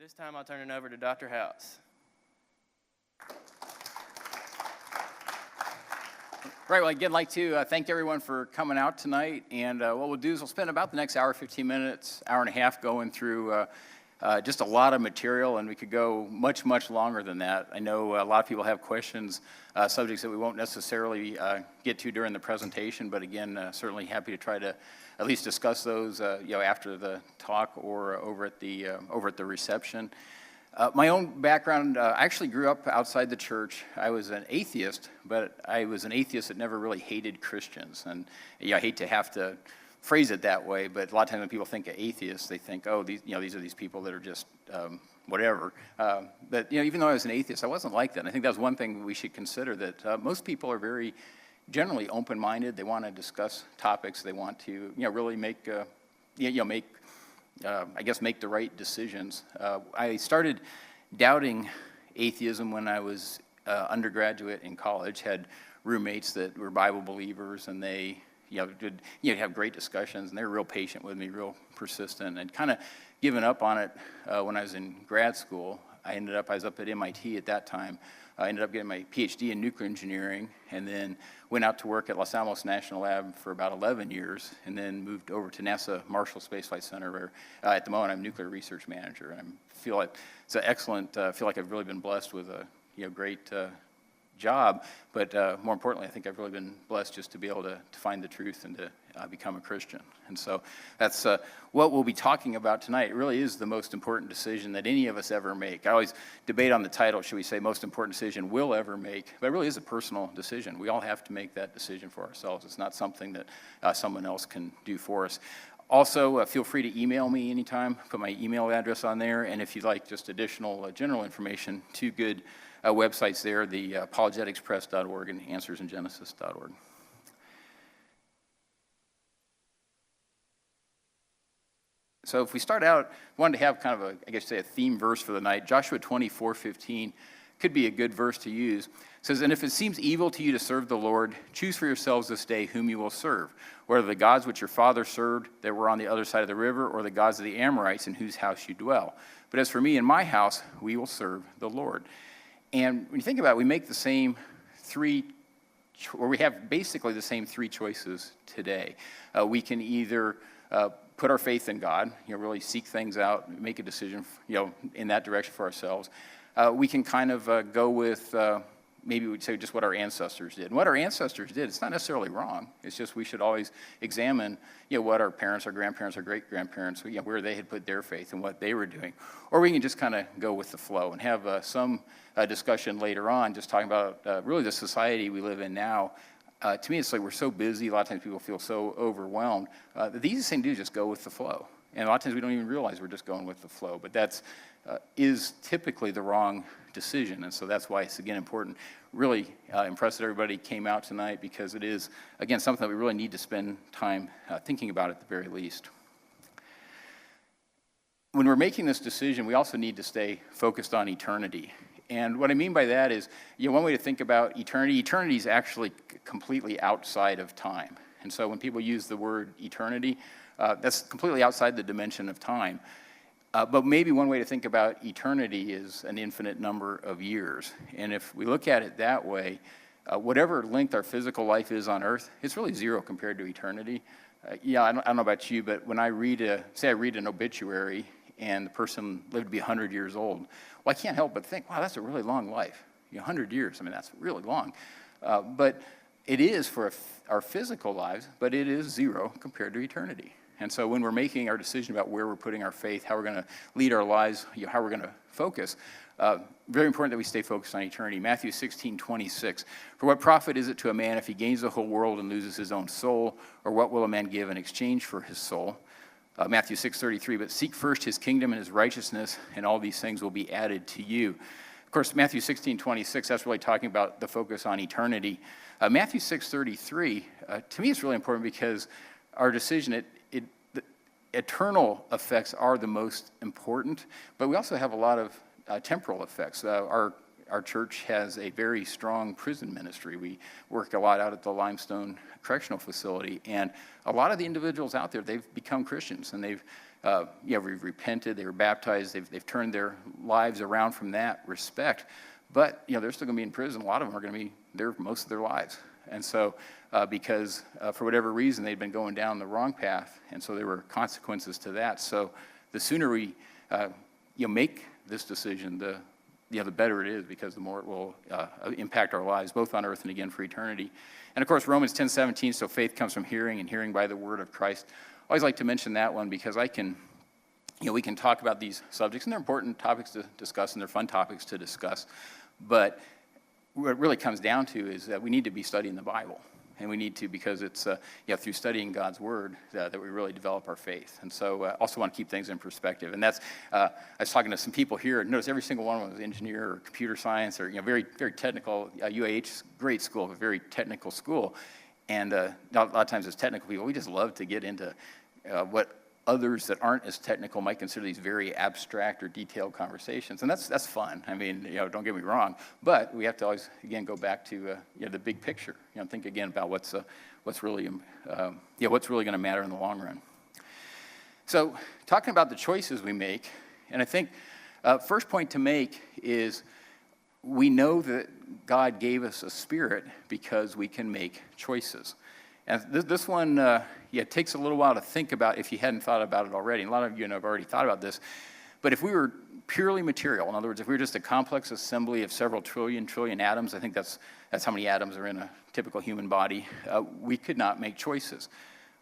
This time I'll turn it over to Dr. Houts. Right, well, again, I'd like to thank everyone for coming out tonight. And what we'll do is we'll spend about the next hour, 15 minutes, hour and a half going through just a lot of material, and we could go much, much longer than that. I know a lot of people have questions, subjects that we won't necessarily get to during the presentation, but again, certainly happy to try to at least discuss those after the talk or over at the reception. My own background, I actually grew up outside the church. I was an atheist, but I was an atheist that never really hated Christians. And I hate to have to phrase it that way, but a lot of times when people think of atheists, they think, oh, these are these people that are just whatever. But even though I was an atheist, I wasn't like that. And I think that's one thing we should consider, that most people are very generally open-minded. They want to discuss topics. They want to really make the right decisions. I started doubting atheism when I was undergraduate in college. Had roommates that were Bible believers, and they would have great discussions, and they were real patient with me, real persistent, and kind of given up on it when I was in grad school. I was up at MIT at that time. I ended up getting my PhD in nuclear engineering, and then went out to work at Los Alamos National Lab for about 11 years, and then moved over to NASA Marshall Space Flight Center, where at the moment I'm nuclear research manager. And I feel like it's an excellent, I feel like I've really been blessed with a great job, but more importantly, I think I've really been blessed just to be able to find the truth and to become a Christian. And so that's what we'll be talking about tonight. It really is the most important decision that any of us ever make. I always debate on the title, should we say most important decision we'll ever make, but it really is a personal decision. We all have to make that decision for ourselves. It's not something that someone else can do for us. Also, feel free to email me anytime, put my email address on there, and if you'd like just additional general information, two good websites there, the apologeticspress.org and answersingenesis.org. So if we start out, wanted to have kind of a theme verse for the night. Joshua 24:15 could be a good verse to use. It says, "And if it seems evil to you to serve the Lord, choose for yourselves this day whom you will serve, whether the gods which your father served that were on the other side of the river, or the gods of the Amorites in whose house you dwell. But as for me and my house, we will serve the Lord." And when you think about it, we make the same we have basically the same three choices today. We can either put our faith in God, really seek things out, make a decision, in that direction for ourselves. We can kind of go with maybe we'd say just what our ancestors did. And what our ancestors did, it's not necessarily wrong. It's just we should always examine, what our parents, our grandparents, our great-grandparents, where they had put their faith and what they were doing. Or we can just kind of go with the flow and have some discussion later on, just talking about really the society we live in now. To me, it's like we're so busy. A lot of times people feel so overwhelmed. The easiest thing to do is just go with the flow. And a lot of times we don't even realize we're just going with the flow. But that's is typically the wrong decision. And so that's why it's, again, important. Really impressed that everybody came out tonight, because it is, again, something that we really need to spend time thinking about at the very least. When we're making this decision, we also need to stay focused on eternity. And what I mean by that is, one way to think about eternity is actually completely outside of time. And so when people use the word eternity, that's completely outside the dimension of time. But maybe one way to think about eternity is an infinite number of years. And if we look at it that way, whatever length our physical life is on earth, it's really zero compared to eternity. I don't know about you, but when I read an obituary and the person lived to be 100 years old, well, I can't help but think, wow, that's a really long life. 100 years, that's really long. But it is for our physical lives, but it is zero compared to eternity. And so when we're making our decision about where we're putting our faith, how we're going to lead our lives, how we're going to focus, very important that we stay focused on eternity. Matthew 16:26, "For what profit is it to a man if he gains the whole world and loses his own soul? Or what will a man give in exchange for his soul?" Matthew 6:33, "But seek first his kingdom and his righteousness, and all these things will be added to you." Of course, Matthew 16:26, that's really talking about the focus on eternity. Matthew 6:33, to me it's really important, because our decision, the eternal effects are the most important, but we also have a lot of temporal effects. Our church has a very strong prison ministry. We work a lot out at the Limestone Correctional Facility, and a lot of the individuals out there, they've become Christians, and they've repented, they were baptized, they've turned their lives around from that respect. But, they're still going to be in prison. A lot of them are going to be there most of their lives. And so because for whatever reason, they'd been going down the wrong path, and so there were consequences to that. So the sooner we make this decision, the better it is, because the more it will impact our lives, both on earth and again for eternity. And of course, Romans 10:17, so faith comes from hearing, and hearing by the word of Christ. I always like to mention that one because we can talk about these subjects, and they're important topics to discuss, and they're fun topics to discuss. But what it really comes down to is that we need to be studying the Bible. And we need to, because it's through studying God's word that we really develop our faith. And so I also want to keep things in perspective. And that's, I was talking to some people here, and notice every single one of them was engineer or computer science or very, very technical. UAH, great school, a very technical school. And a lot of times as technical people, we just love to get into what others that aren't as technical might consider these very abstract or detailed conversations. And that's fun. I mean, don't get me wrong. But we have to always, again, go back to the big picture. Think again about what's really going to matter in the long run. So talking about the choices we make, and I think first point to make is we know that God gave us a spirit because we can make choices. And this one, it takes a little while to think about if you hadn't thought about it already. And a lot of you have already thought about this. But if we were purely material, in other words, if we were just a complex assembly of several trillion atoms, I think that's how many atoms are in a typical human body, we could not make choices.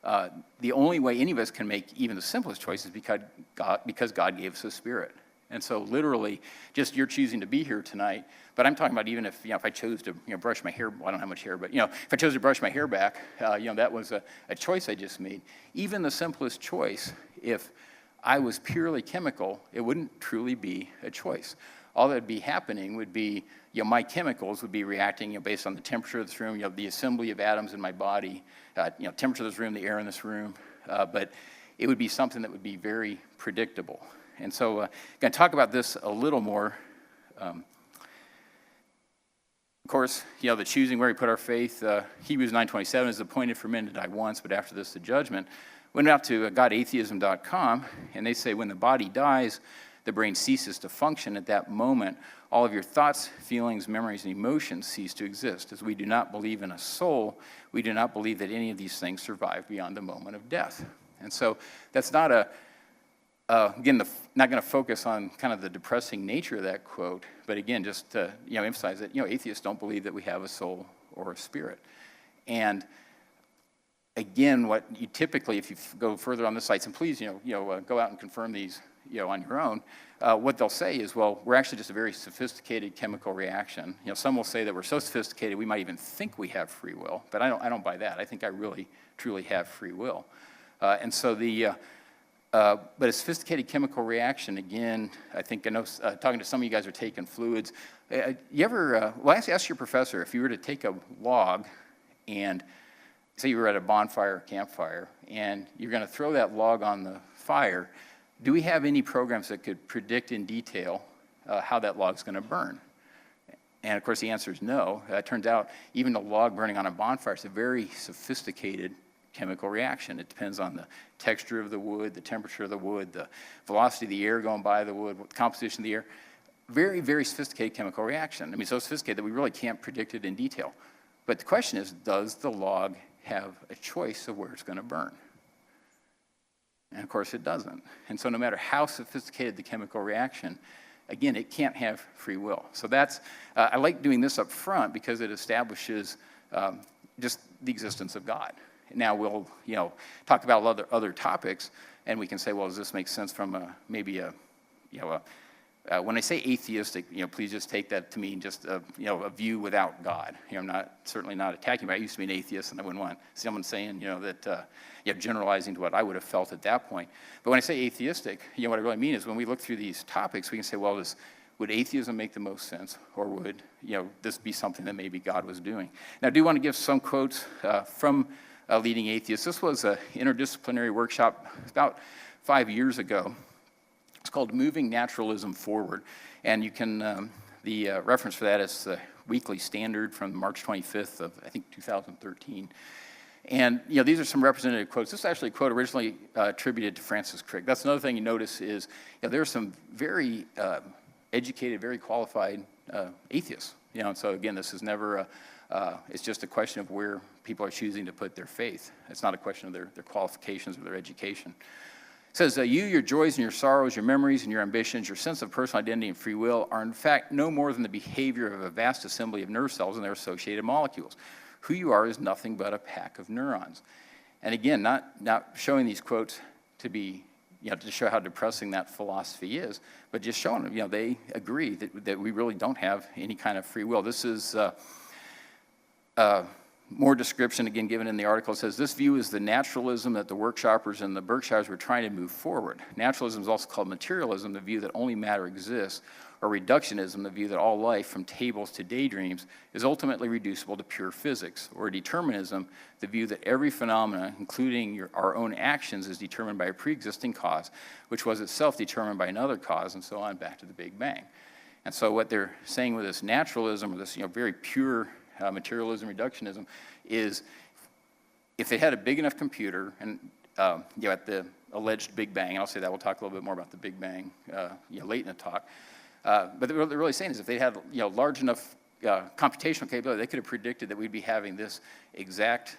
The only way any of us can make even the simplest choices is because God gave us a spirit. And so literally, just you're choosing to be here tonight. But I'm talking about even if I chose to brush my hair. Well, I don't have much hair, but if I chose to brush my hair back, that was a choice I just made. Even the simplest choice, if I was purely chemical, it wouldn't truly be a choice. All that would be happening would be my chemicals would be reacting based on the temperature of this room, the assembly of atoms in my body, temperature of this room, the air in this room. But it would be something that would be very predictable. And so I'm going to talk about this a little more. Of course, the choosing where we put our faith, Hebrews 9:27 is appointed for men to die once, but after this, the judgment. Went out to godatheism.com, and they say when the body dies, the brain ceases to function. At that moment, all of your thoughts, feelings, memories, and emotions cease to exist. As we do not believe in a soul, we do not believe that any of these things survive beyond the moment of death. And so that's not not going to focus on kind of the depressing nature of that quote, but again, just to emphasize that atheists don't believe that we have a soul or a spirit. And again, what you typically, if you go further on the sites, and please go out and confirm these on your own, what they'll say is, well, we're actually just a very sophisticated chemical reaction. Some will say that we're so sophisticated we might even think we have free will, but I don't buy that. I think I really truly have free will. And so but a sophisticated chemical reaction, again, I think I know, talking to some of you guys are taking fluids. You ever, ask your professor, if you were to take a log and say you were at a bonfire or campfire, and you're going to throw that log on the fire, do we have any programs that could predict in detail how that log's going to burn? And of course, the answer is no. It turns out even a log burning on a bonfire is a very sophisticated chemical reaction. It depends on the texture of the wood, the temperature of the wood, the velocity of the air going by the wood, the composition of the air. Very, very sophisticated chemical reaction. I mean, so sophisticated that we really can't predict it in detail. But the question is, does the log have a choice of where it's going to burn? And of course it doesn't. And so no matter how sophisticated the chemical reaction, again, it can't have free will. So that's, I like doing this up front because it establishes just the existence of God. Now we'll, talk about other topics, and we can say, well, does this make sense from when I say atheistic, please just take that to mean just a view without God. I'm certainly not attacking, but I used to be an atheist, and I wouldn't want someone saying, that, generalizing to what I would have felt at that point. But when I say atheistic, what I really mean is when we look through these topics, we can say, well, would atheism make the most sense, or would, this be something that maybe God was doing? Now, I do want to give some quotes from leading atheists. This was an interdisciplinary workshop about 5 years ago. It's called Moving Naturalism Forward. And you can, the reference for that is the Weekly Standard from March 25th of, I think, 2013. And, these are some representative quotes. This is actually a quote originally attributed to Francis Crick. That's another thing you notice is, there are some very educated, very qualified atheists. And so again, this is never it's just a question of where people are choosing to put their faith. It's not a question of their qualifications or their education. It says, you, your joys and your sorrows, your memories and your ambitions, your sense of personal identity and free will are in fact no more than the behavior of a vast assembly of nerve cells and their associated molecules. Who you are is nothing but a pack of neurons. And again, not showing these quotes to be, to show how depressing that philosophy is, but just showing them, they agree that we really don't have any kind of free will. This is more description, again, given in the article. It says, this view is the naturalism that the workshoppers and the Berkshires were trying to move forward. Naturalism is also called materialism, the view that only matter exists, or reductionism, the view that all life, from tables to daydreams, is ultimately reducible to pure physics, or determinism, the view that every phenomena, including our own actions, is determined by a pre-existing cause, which was itself determined by another cause, and so on, back to the Big Bang. And so what they're saying with this naturalism, or this very pure materialism, reductionism, is if they had a big enough computer, and at the alleged Big Bang, and I'll say that, we'll talk a little bit more about the Big Bang late in the talk, but what they're really saying is if they had large enough computational capability, they could have predicted that we'd be having this exact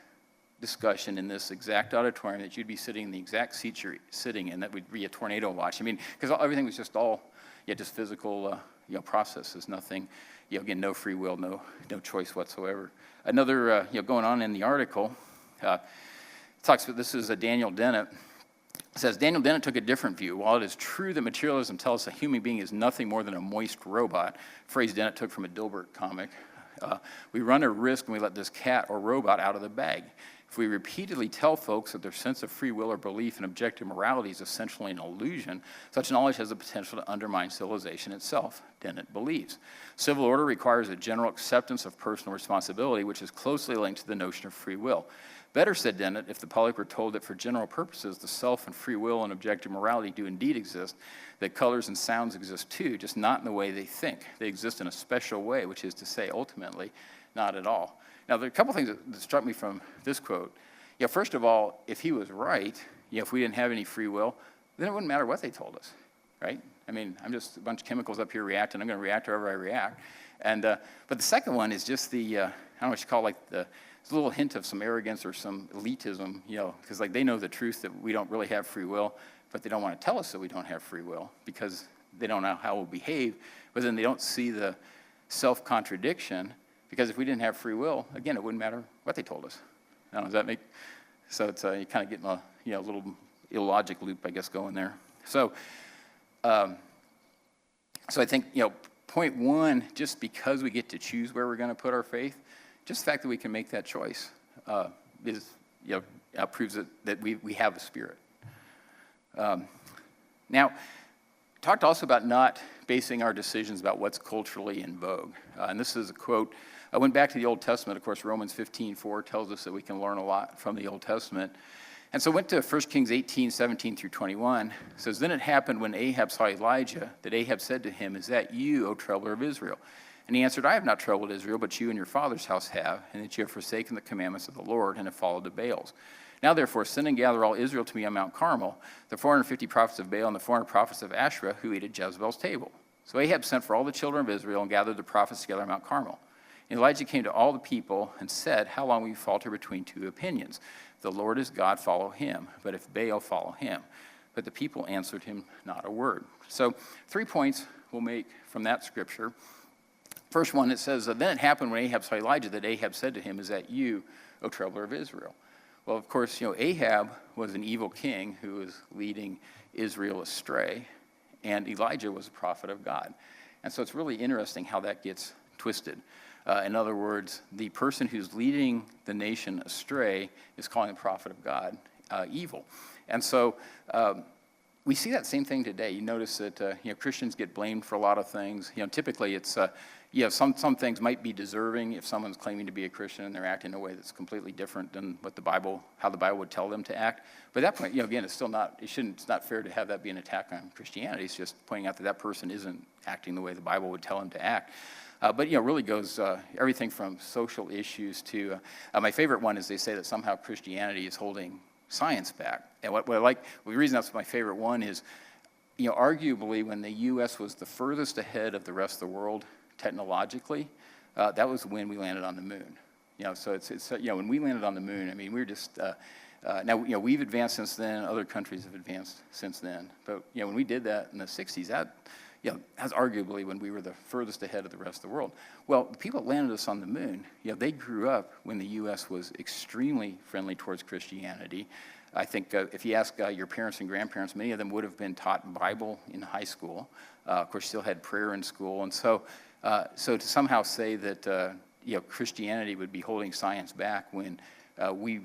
discussion in this exact auditorium, that you'd be sitting in the exact seat you're sitting in, that would be a tornado watch. I mean, because everything was just all just physical processes, nothing, again, no free will, no choice whatsoever. Another, going on in the article, talks about, this is Daniel Dennett. It says, Daniel Dennett took a different view. While it is true that materialism tells us a human being is nothing more than a moist robot, phrase Dennett took from a Dilbert comic, we run a risk when we let this cat or robot out of the bag. If we repeatedly tell folks that their sense of free will or belief in objective morality is essentially an illusion, such knowledge has the potential to undermine civilization itself, Dennett believes. Civil order requires a general acceptance of personal responsibility, which is closely linked to the notion of free will. Better, said Dennett, if the public were told that for general purposes, the self and free will and objective morality do indeed exist, that colors and sounds exist too, just not in the way they think. They exist in a special way, which is to say, ultimately, not at all. Now, there are a couple things that struck me from this quote. First of all, if he was right, if we didn't have any free will, then it wouldn't matter what they told us, right? I mean, I'm just a bunch of chemicals up here reacting. I'm going to react however I react. And but the second one is just the, I don't know what you call, like it's a little hint of some arrogance or some elitism, because like they know the truth that we don't really have free will, but they don't want to tell us that we don't have free will because they don't know how we'll behave. But then they don't see the self-contradiction. Because if we didn't have free will, again, it wouldn't matter what they told us. I don't know, does that make, so it's, you kind of get in a little illogic loop, I guess, going there. So, so I think, point one, just because we get to choose where we're going to put our faith, just the fact that we can make that choice is, proves that we have a spirit. Now, talked also about not basing our decisions about what's culturally in vogue. And this is a quote. I went back to the Old Testament. Of course, Romans 15:4 tells us that we can learn a lot from the Old Testament. And so I went to 1 Kings 18:17 through 21. It says, then it happened when Ahab saw Elijah, that Ahab said to him, is that you, O troubler of Israel? And he answered, I have not troubled Israel, but you and your father's house have, and that you have forsaken the commandments of the Lord and have followed the Baals. Now, therefore, send and gather all Israel to me on Mount Carmel, the 450 prophets of Baal and the 400 prophets of Asherah who eat at Jezebel's table. So Ahab sent for all the children of Israel and gathered the prophets together on Mount Carmel. And Elijah came to all the people and said, how long will you falter between two opinions? If the Lord is God, follow him, but if Baal, follow him. But the people answered him not a word. So 3 points we'll make from that scripture. First one, it says, then it happened when Ahab saw Elijah that Ahab said to him, is that you, O troubler of Israel? Well, of course, Ahab was an evil king who was leading Israel astray, and Elijah was a prophet of God. And so it's really interesting how that gets twisted. In other words, the person who's leading the nation astray is calling the prophet of God evil. And so we see that same thing today. You notice that Christians get blamed for a lot of things. Typically it's some things might be deserving if someone's claiming to be a Christian and they're acting in a way that's completely different than what how the Bible would tell them to act. But at that point, again, it's not fair to have that be an attack on Christianity. It's just pointing out that that person isn't acting the way the Bible would tell them to act. But really goes everything from social issues to my favorite one is they say that somehow Christianity is holding science back. And what I like, the reason that's my favorite one is, arguably when the U.S. was the furthest ahead of the rest of the world technologically, that was when we landed on the moon. So it's when we landed on the moon, I mean, we're just, now, we've advanced since then, other countries have advanced since then. But, when we did that in the 60s, that's arguably when we were the furthest ahead of the rest of the world. Well, the people that landed us on the moon, they grew up when the U.S. was extremely friendly towards Christianity. I think if you ask your parents and grandparents, many of them would have been taught Bible in high school. Of course, still had prayer in school. And so to somehow say that, Christianity would be holding science back when we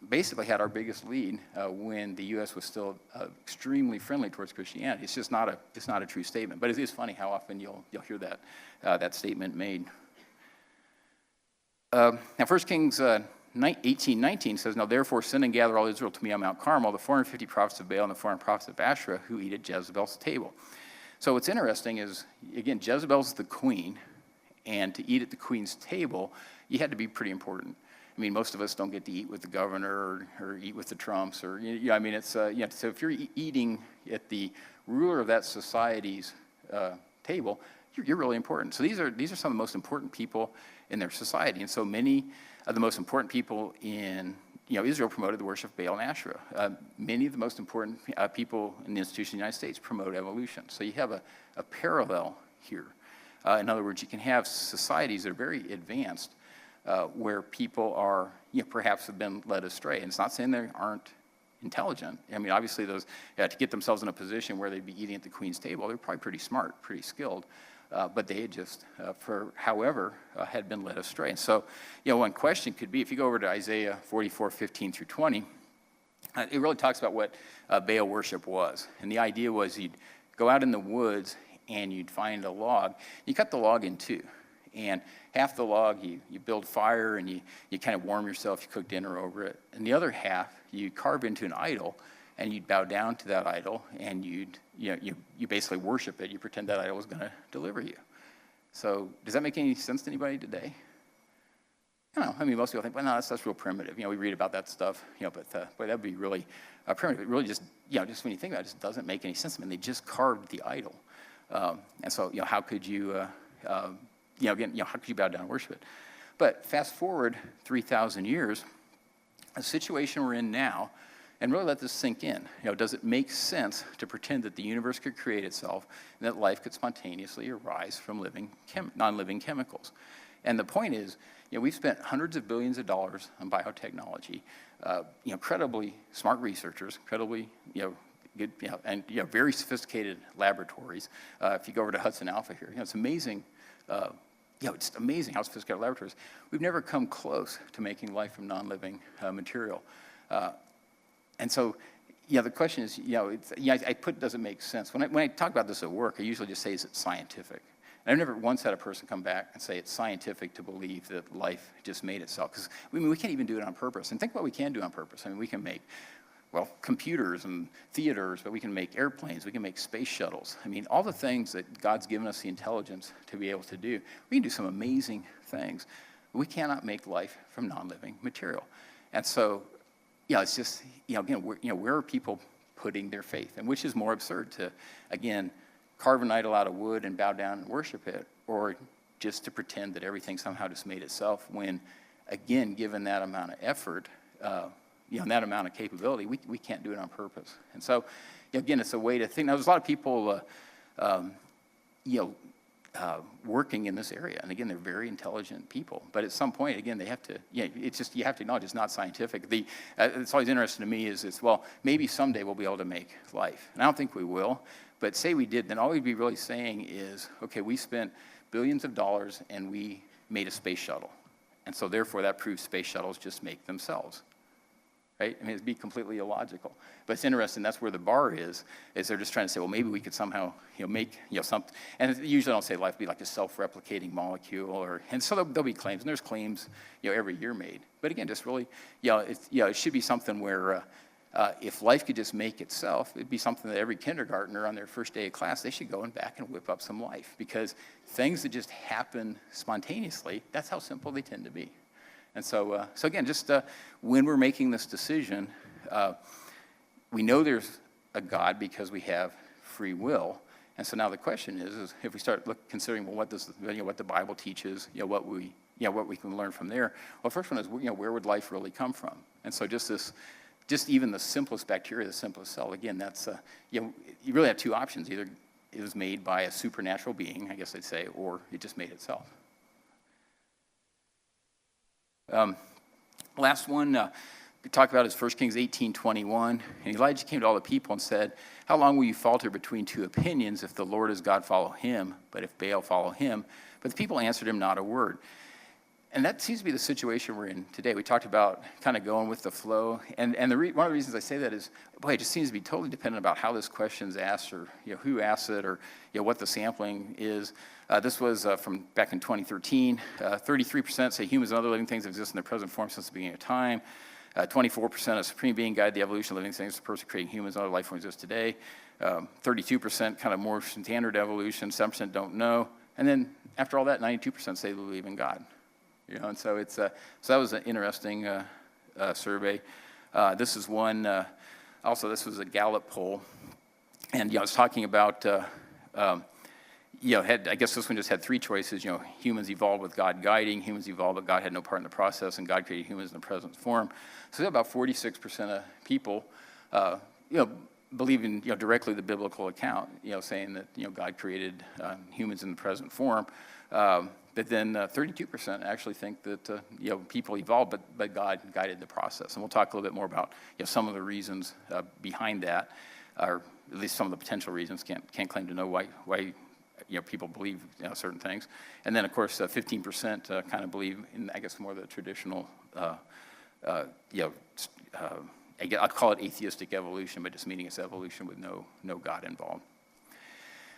basically had our biggest lead when the U.S. was still extremely friendly towards Christianity. It's just not a true statement. But it is funny how often you'll hear that statement made. Now, 1 Kings 18:19 says, "Now therefore send and gather all Israel to me on Mount Carmel, the 450 prophets of Baal and the 400 prophets of Asherah who eat at Jezebel's table." So what's interesting is, again, Jezebel's the queen, and to eat at the queen's table, you had to be pretty important. I mean, most of us don't get to eat with the governor or eat with the Trumps, or I mean, it's so if you're eating at the ruler of that society's table, you're really important. So these are some of the most important people in their society, and so many of the most important people in Israel promoted the worship of Baal and Asherah. Many of the most important people in the institution of the United States promote evolution. So you have a parallel here. In other words, you can have societies that are very advanced where people are, perhaps have been led astray. And it's not saying they aren't intelligent. I mean, obviously those, to get themselves in a position where they'd be eating at the queen's table, they're probably pretty smart, pretty skilled. But they had just, had been led astray. And so, one question could be, if you go over to Isaiah 44:15 through 20, it really talks about what Baal worship was. And the idea was you'd go out in the woods and you'd find a log. You cut the log in two. And half the log, you build fire and you kind of warm yourself, you cook dinner over it. And the other half, you carve into an idol, and you'd bow down to that idol, and you basically worship it. You pretend that idol was going to deliver you. So does that make any sense to anybody today? I don't know. I mean, most people think, well, no, that's real primitive. We read about that stuff, but boy, that would be really primitive. It really just when you think about it, it just doesn't make any sense. I mean, they just carved the idol. And so, how could you, how could you bow down and worship it? But fast forward 3,000 years, a situation we're in now, and really let this sink in. Does it make sense to pretend that the universe could create itself and that life could spontaneously arise from non-living chemicals? And the point is, we've spent hundreds of billions of dollars on biotechnology, incredibly smart researchers, incredibly, good, and very sophisticated laboratories. If you go over to Hudson Alpha here, it's amazing. It's amazing how sophisticated laboratories. We've never come close to making life from non-living material. And so, the question is, I put, does it make sense? When I talk about this at work, I usually just say, is it scientific? And I've never once had a person come back and say it's scientific to believe that life just made itself. Because, we can't even do it on purpose. And think what we can do on purpose. I mean, we can make, computers and theaters, but we can make airplanes, we can make space shuttles. I mean, all the things that God's given us the intelligence to be able to do, we can do some amazing things. We cannot make life from non-living material. And so, it's just, again, where are people putting their faith? And which is more absurd, to, again, carve an idol out of wood and bow down and worship it, or just to pretend that everything somehow just made itself when, again, given that amount of effort, and that amount of capability, we can't do it on purpose. And so, again, it's a way to think. Now, there's a lot of people, working in this area. And again, they're very intelligent people. But at some point, again, they have to, it's just, you have to acknowledge it's not scientific. It's always interesting to me is maybe someday we'll be able to make life. And I don't think we will. But say we did, then all we'd be really saying is, okay, we spent billions of dollars and we made a space shuttle. And so therefore that proves space shuttles just make themselves. right? I mean, it'd be completely illogical. But it's interesting, that's where the bar is they're just trying to say, well, maybe we could somehow, make, something, and usually I don't say life would be like a self-replicating molecule, and so there'll be claims, and there's claims, every year made. But again, just really, it should be something where if life could just make itself, it'd be something that every kindergartner on their first day of class, they should go and back and whip up some life, because things that just happen spontaneously, that's how simple they tend to be. And so again, just when we're making this decision, we know there's a God because we have free will. And so now the question is if we start considering, well, what does what the Bible teaches, what we can learn from there. Well, first one is, where would life really come from? And so just even the simplest bacteria, the simplest cell, again, that's you really have two options: either it was made by a supernatural being, I guess I'd say, or it just made itself. Last one we talked about is 1 Kings 18:21. And Elijah came to all the people and said, "How long will you falter between two opinions? If the Lord is God, follow him, but if Baal, follow him." But the people answered him not a word. And that seems to be the situation we're in today. We talked about kind of going with the flow. And one of the reasons I say that is, boy, it just seems to be totally dependent about how this question's asked, or who asked it, or what the sampling is. This was from back in 2013. 33% say humans and other living things exist in their present form since the beginning of time. 24% of supreme being guide the evolution of living things, the person creating humans and other life forms exist today. 32% kind of more standard evolution. 7% don't know. And then after all that, 92% say they believe in God. And so it's so that was an interesting survey. This is one. Also, this was a Gallup poll, and I was talking about. I guess this one just had three choices. Humans evolved with God guiding. Humans evolved, but God had no part in the process, and God created humans in the present form. So about 46% of people, believe in directly the biblical account. Saying that God created humans in the present form. But then 32% actually think that people evolved, but God guided the process. And we'll talk a little bit more about some of the reasons behind that, or at least some of the potential reasons. Can't claim to know why people believe certain things. And then of course 15% kind of believe in, I guess, more the traditional I'll call it atheistic evolution, but just meaning it's evolution with no God involved.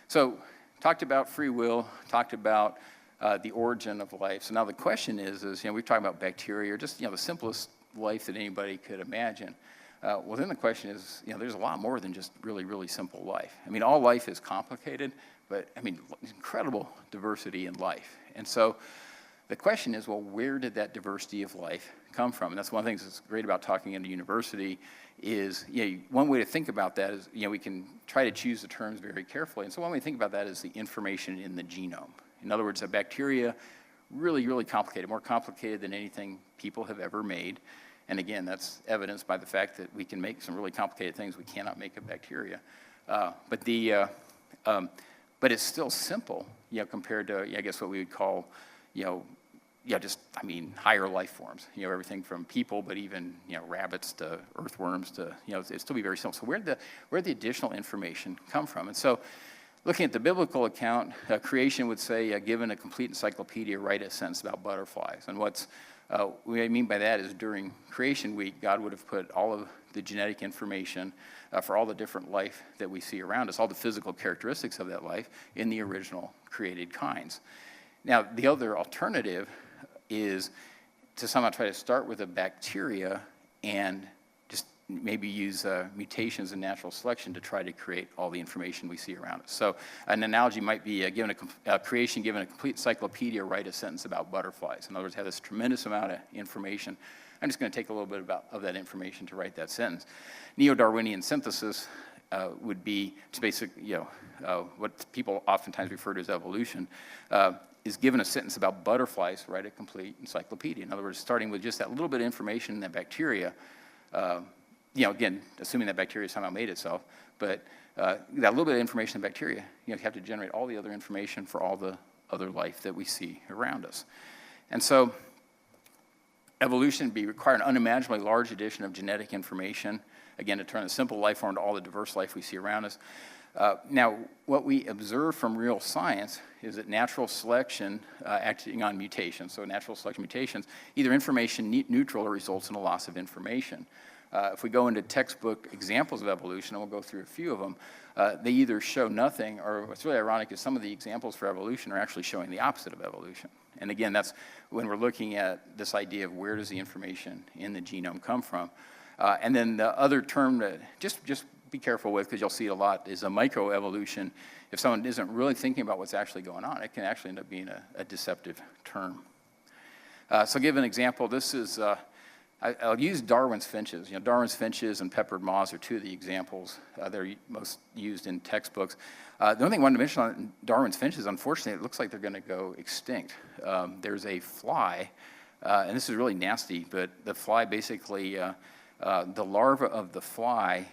So talked about free will, talked about the origin of life. So now the question is we've talked about bacteria, or just the simplest life that anybody could imagine. Well, then the question is, there's a lot more than just really, really simple life. I mean, all life is complicated, but incredible diversity in life. And so the question is, well, where did that diversity of life come from? And that's one of the things that's great about talking in a university is, one way to think about that is, we can try to choose the terms very carefully. And so one way to think about that is the information in the genome. In other words, a bacteria, really, really complicated, more complicated than anything people have ever made. And again, that's evidenced by the fact that we can make some really complicated things we cannot make a bacteria. But it's still simple, compared to, I guess, what we would call, higher life forms. Everything from people, but even, rabbits to earthworms to, it'd still be very simple. So where'd the additional information come from? And so, looking at the biblical account, creation would say, given a complete encyclopedia, write a sentence about butterflies. And what I mean by that is during creation week, God would have put all of the genetic information for all the different life that we see around us, all the physical characteristics of that life in the original created kinds. Now, the other alternative is to somehow try to start with a bacteria and just maybe use mutations and natural selection to try to create all the information we see around us. So an analogy might be creation given a complete encyclopedia, write a sentence about butterflies. In other words, have this tremendous amount of information. I'm just going to take a little bit of that information to write that sentence. Neo-Darwinian synthesis would be just basically, what people oftentimes refer to as evolution, is given a sentence about butterflies, write a complete encyclopedia. In other words, starting with just that little bit of information in that bacteria, again, assuming that bacteria somehow made itself, but that little bit of information in bacteria, you have to generate all the other information for all the other life that we see around us. And so evolution would require an unimaginably large addition of genetic information, again, to turn a simple life form to all the diverse life we see around us. Now, what we observe from real science is that natural selection acting on mutations, so natural selection mutations, either information neutral or results in a loss of information. if we go into textbook examples of evolution, and we'll go through a few of them, they either show nothing, or what's really ironic is some of the examples for evolution are actually showing the opposite of evolution. And again, that's when we're looking at this idea of where does the information in the genome come from. And then the other term that just be careful with, because you'll see it a lot, is a microevolution. If someone isn't really thinking about what's actually going on, it can actually end up being a deceptive term. So I'll give an example. This is, I'll use Darwin's finches. You know, Darwin's finches and peppered moths are two of the examples that are most used in textbooks. The only thing I wanted to mention on Darwin's finches, unfortunately, it looks like they're going to go extinct. There's a fly, and this is really nasty, but the fly basically, the larva of the fly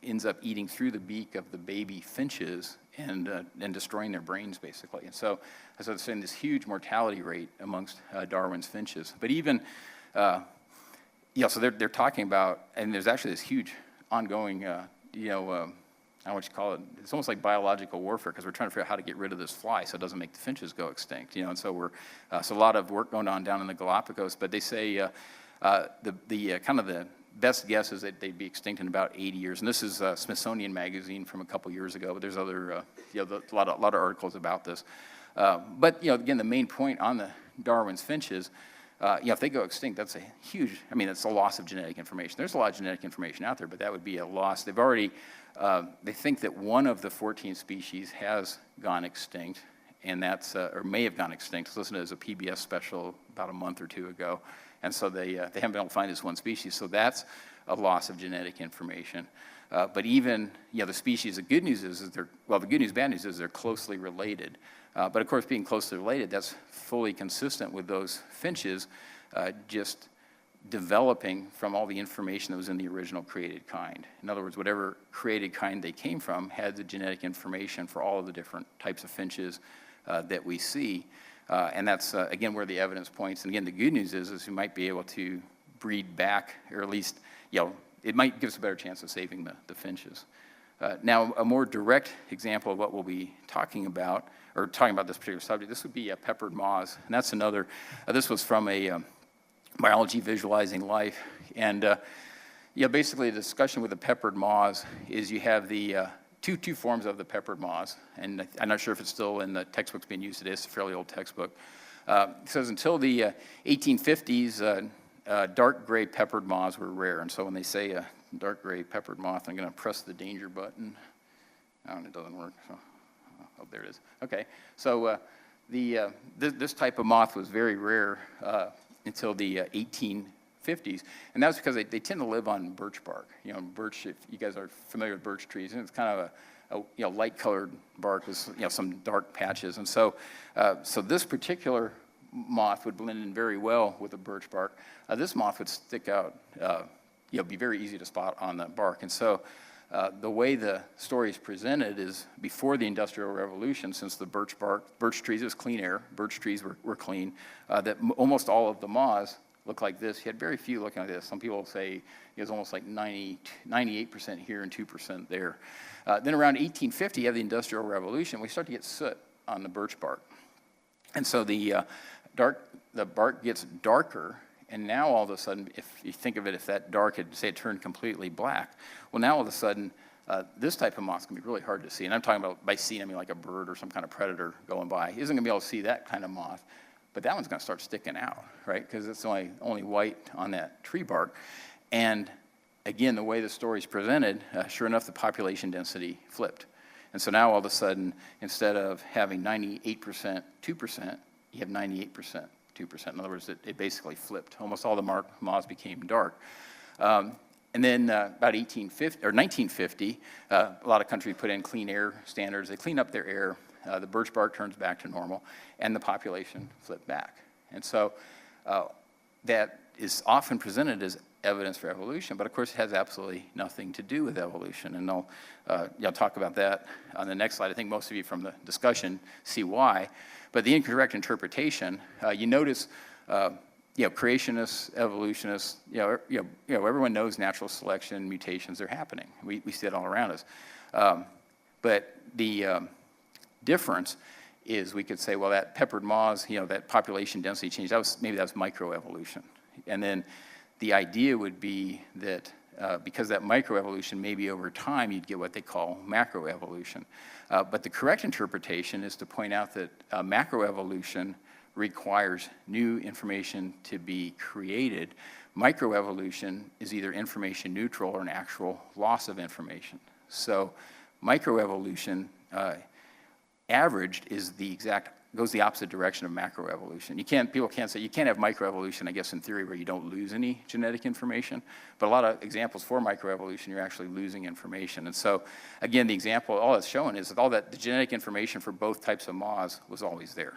ends up eating through the beak of the baby finches and destroying their brains, basically. And so, as I was saying, this huge mortality rate amongst Darwin's finches. But even, so they're talking about, and there's actually this huge ongoing, I don't know what you call it. It's almost like biological warfare, because we're trying to figure out how to get rid of this fly so it doesn't make the finches go extinct. And so so a lot of work going on down in the Galapagos. But they say kind of the best guess is that they'd be extinct in about 80 years. And this is Smithsonian Magazine from a couple years ago. But there's other, a lot of articles about this. But again, the main point on the Darwin's finches. If they go extinct, that's a huge, it's a loss of genetic information. There's a lot of genetic information out there, but that would be a loss. They've already, they think that one of the 14 species has gone extinct, and that's, or may have gone extinct. I was listening to a PBS special about a month or two ago, and so they haven't been able to find this one species, so that's a loss of genetic information. But even, the species, the good news is the good news, bad news is they're closely related. But of course, being closely related, that's fully consistent with those finches just developing from all the information that was in the original created kind. In other words, whatever created kind they came from had the genetic information for all of the different types of finches that we see. And that's, again, where the evidence points. And again, the good news is we might be able to breed back, or at least, it might give us a better chance of saving the finches. Now, a more direct example of what we'll be talking about this particular subject, this would be peppered moths. And that's another, this was from a Biology Visualizing Life. And basically the discussion with the peppered moths is you have the two forms of the peppered moths. And I'm not sure if it's still in the textbooks being used today. It's a fairly old textbook. It says until the 1850s, dark gray peppered moths were rare. And so when they say dark gray peppered moth, I'm going to press the danger button. Oh, and it doesn't work. So, oh, there it is. Okay. So this type of moth was very rare until the 1850s. And that was because they tend to live on birch bark. Birch, if you guys are familiar with birch trees, and it's kind of a light-colored bark with some dark patches. And so this particular moth would blend in very well with the birch bark. This moth would stick out, be very easy to spot on the bark. And so the way the story is presented is before the Industrial Revolution, since the birch trees, it was clean air, birch trees were clean, that almost all of the moths look like this. You had very few looking like this. Some people say it was almost like 98% here and 2% there. Then around 1850, you have the Industrial Revolution. We start to get soot on the birch bark. And so the bark gets darker, and now all of a sudden, if you think of it, if that dark had, say, it turned completely black, well, now all of a sudden, this type of moth can be really hard to see. And I'm talking about, by seeing, I mean like a bird or some kind of predator going by. He isn't going to be able to see that kind of moth, but that one's going to start sticking out, right? Because it's only white on that tree bark. And again, the way the story is presented, sure enough, the population density flipped. And so now all of a sudden, instead of having 98% 2%, you have 98% 2%. In other words, it basically flipped. Almost all the moths became dark. And then about 1950, a lot of countries put in clean air standards. They clean up their air. The birch bark turns back to normal, and the population flipped back. And so that is often presented as evidence for evolution, but of course it has absolutely nothing to do with evolution. And I'll talk about that on the next slide. I think most of you from the discussion see why. But the incorrect interpretation, you notice, creationists, evolutionists, everyone knows natural selection, mutations are happening. We see it all around us. But the difference is we could say, well, that peppered moths, that population density change, maybe that was microevolution. And then the idea would be that because that microevolution, maybe over time, you'd get what they call macroevolution. But the correct interpretation is to point out that macroevolution requires new information to be created. Microevolution is either information neutral or an actual loss of information. So microevolution averaged is goes the opposite direction of macroevolution. People can't say, you can't have microevolution, I guess in theory, where you don't lose any genetic information, but a lot of examples for microevolution, you're actually losing information. And so, again, the example, all it's showing is that the genetic information for both types of moths was always there.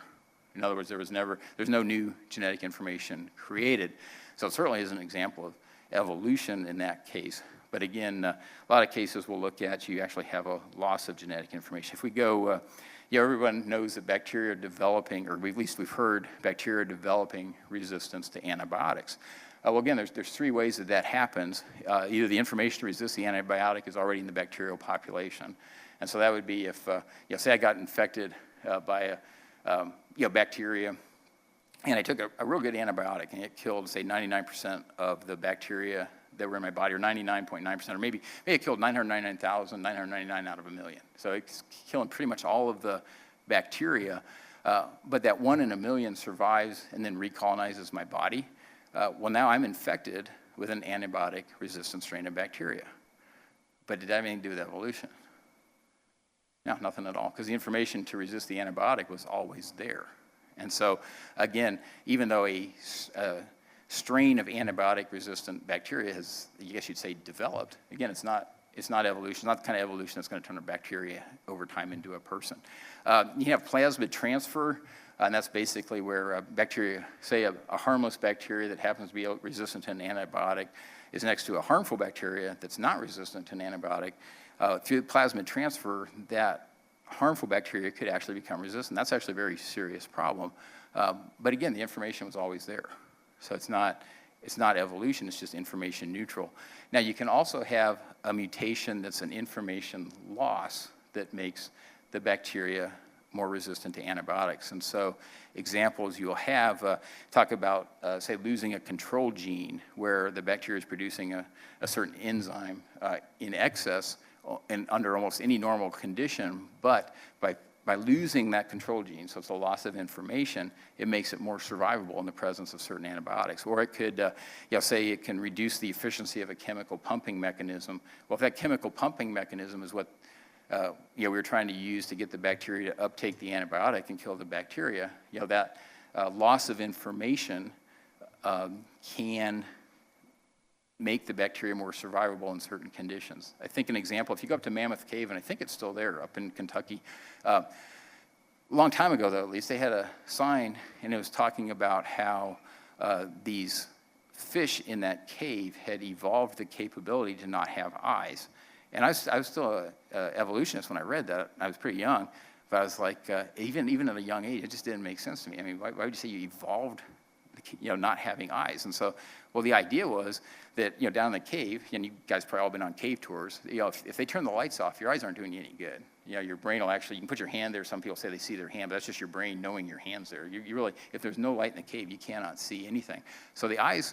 In other words, there's no new genetic information created. So it certainly is an example of evolution in that case. But again, a lot of cases we'll look at, you actually have a loss of genetic information. If we go, everyone knows that bacteria are developing, or at least we've heard bacteria are developing resistance to antibiotics. Well, again, there's three ways that happens. Either the information to resist the antibiotic is already in the bacterial population. And so that would be if, say I got infected by a bacteria, and I took a real good antibiotic, and it killed, say, 99% of the bacteria that were in my body, or 99.9%, or maybe it killed 999,999 out of a million. So it's killing pretty much all of the bacteria, but that 1 in a million survives and then recolonizes my body. Well, now I'm infected with an antibiotic-resistant strain of bacteria. But did that have anything to do with evolution? No, nothing at all, because the information to resist the antibiotic was always there. And so, again, even though a strain of antibiotic-resistant bacteria has, I guess you'd say, developed, again, it's not evolution. It's not the kind of evolution that's going to turn a bacteria over time into a person. You have plasmid transfer, and that's basically where bacteria, say a harmless bacteria that happens to be resistant to an antibiotic is next to a harmful bacteria that's not resistant to an antibiotic. Through plasmid transfer, that harmful bacteria could actually become resistant. That's actually a very serious problem. But again, the information was always there. So it's not evolution, it's just information neutral. Now you can also have a mutation that's an information loss that makes the bacteria more resistant to antibiotics. And so examples you'll have talk about, say, losing a control gene where the bacteria is producing a certain enzyme in excess and under almost any normal condition, but by losing that control gene, so it's a loss of information, it makes it more survivable in the presence of certain antibiotics. Or it could, say it can reduce the efficiency of a chemical pumping mechanism. Well, if that chemical pumping mechanism is what we were trying to use to get the bacteria to uptake the antibiotic and kill the bacteria, that loss of information can make the bacteria more survivable in certain conditions. I think an example, if you go up to Mammoth Cave, and I think it's still there up in Kentucky, a long time ago though, at least, they had a sign, and it was talking about how these fish in that cave had evolved the capability to not have eyes. And I was still an evolutionist when I read that. I was pretty young, but I was like, even at a young age, it just didn't make sense to me. I mean, why would you say you evolved not having eyes? And so, well, the idea was that, down in the cave, and you guys probably all been on cave tours, if they turn the lights off, your eyes aren't doing you any good. Your brain will actually, you can put your hand there. Some people say they see their hand, but that's just your brain knowing your hand's there. You really, if there's no light in the cave, you cannot see anything. So the eyes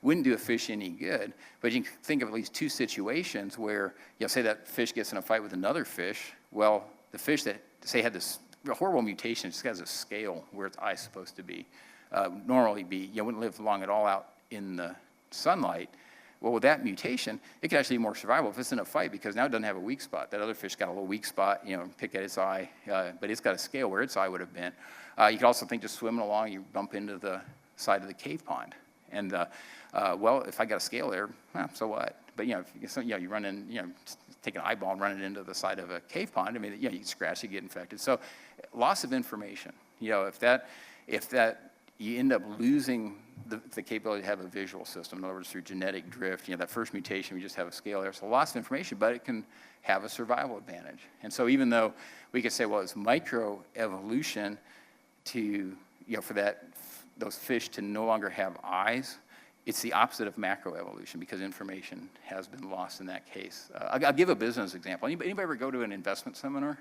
wouldn't do a fish any good, but you can think of at least two situations where, say that fish gets in a fight with another fish. Well, the fish that, say, had this horrible mutation, just has a scale where its eye's supposed to be, normally be, wouldn't live long at all out in the sunlight. Well, with that mutation, it could actually be more survivable if it's in a fight, because now it doesn't have a weak spot. That other fish got a little weak spot, pick at its eye, but it's got a scale where its eye would have been. You could also think just swimming along, you bump into the side of the cave pond. And, well, if I got a scale there, so what? But, you run in, take an eyeball and run it into the side of a cave pond. I mean, you can scratch, you get infected. So loss of information, if that you end up losing the capability to have a visual system. In other words, through genetic drift, that first mutation, we just have a scale there. So loss of information, but it can have a survival advantage. And so even though we could say, well, it's microevolution to, for those fish to no longer have eyes, it's the opposite of macroevolution, because information has been lost in that case. I'll give a business example. Anybody ever go to an investment seminar?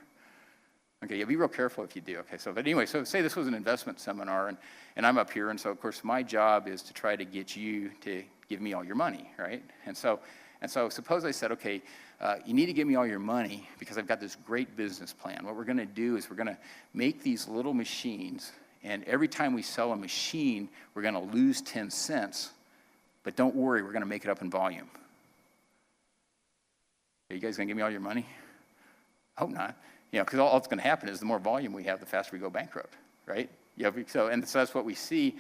Okay, yeah, be real careful if you do. Okay, so, but anyway, so say this was an investment seminar, and I'm up here, and so, of course, my job is to try to get you to give me all your money, right? And so suppose I said, okay, you need to give me all your money because I've got this great business plan. What we're going to do is we're going to make these little machines, and every time we sell a machine, we're going to lose 10 cents, but don't worry, we're going to make it up in volume. Are you guys going to give me all your money? I hope not. Because all that's going to happen is the more volume we have, the faster we go bankrupt, right? So that's what we see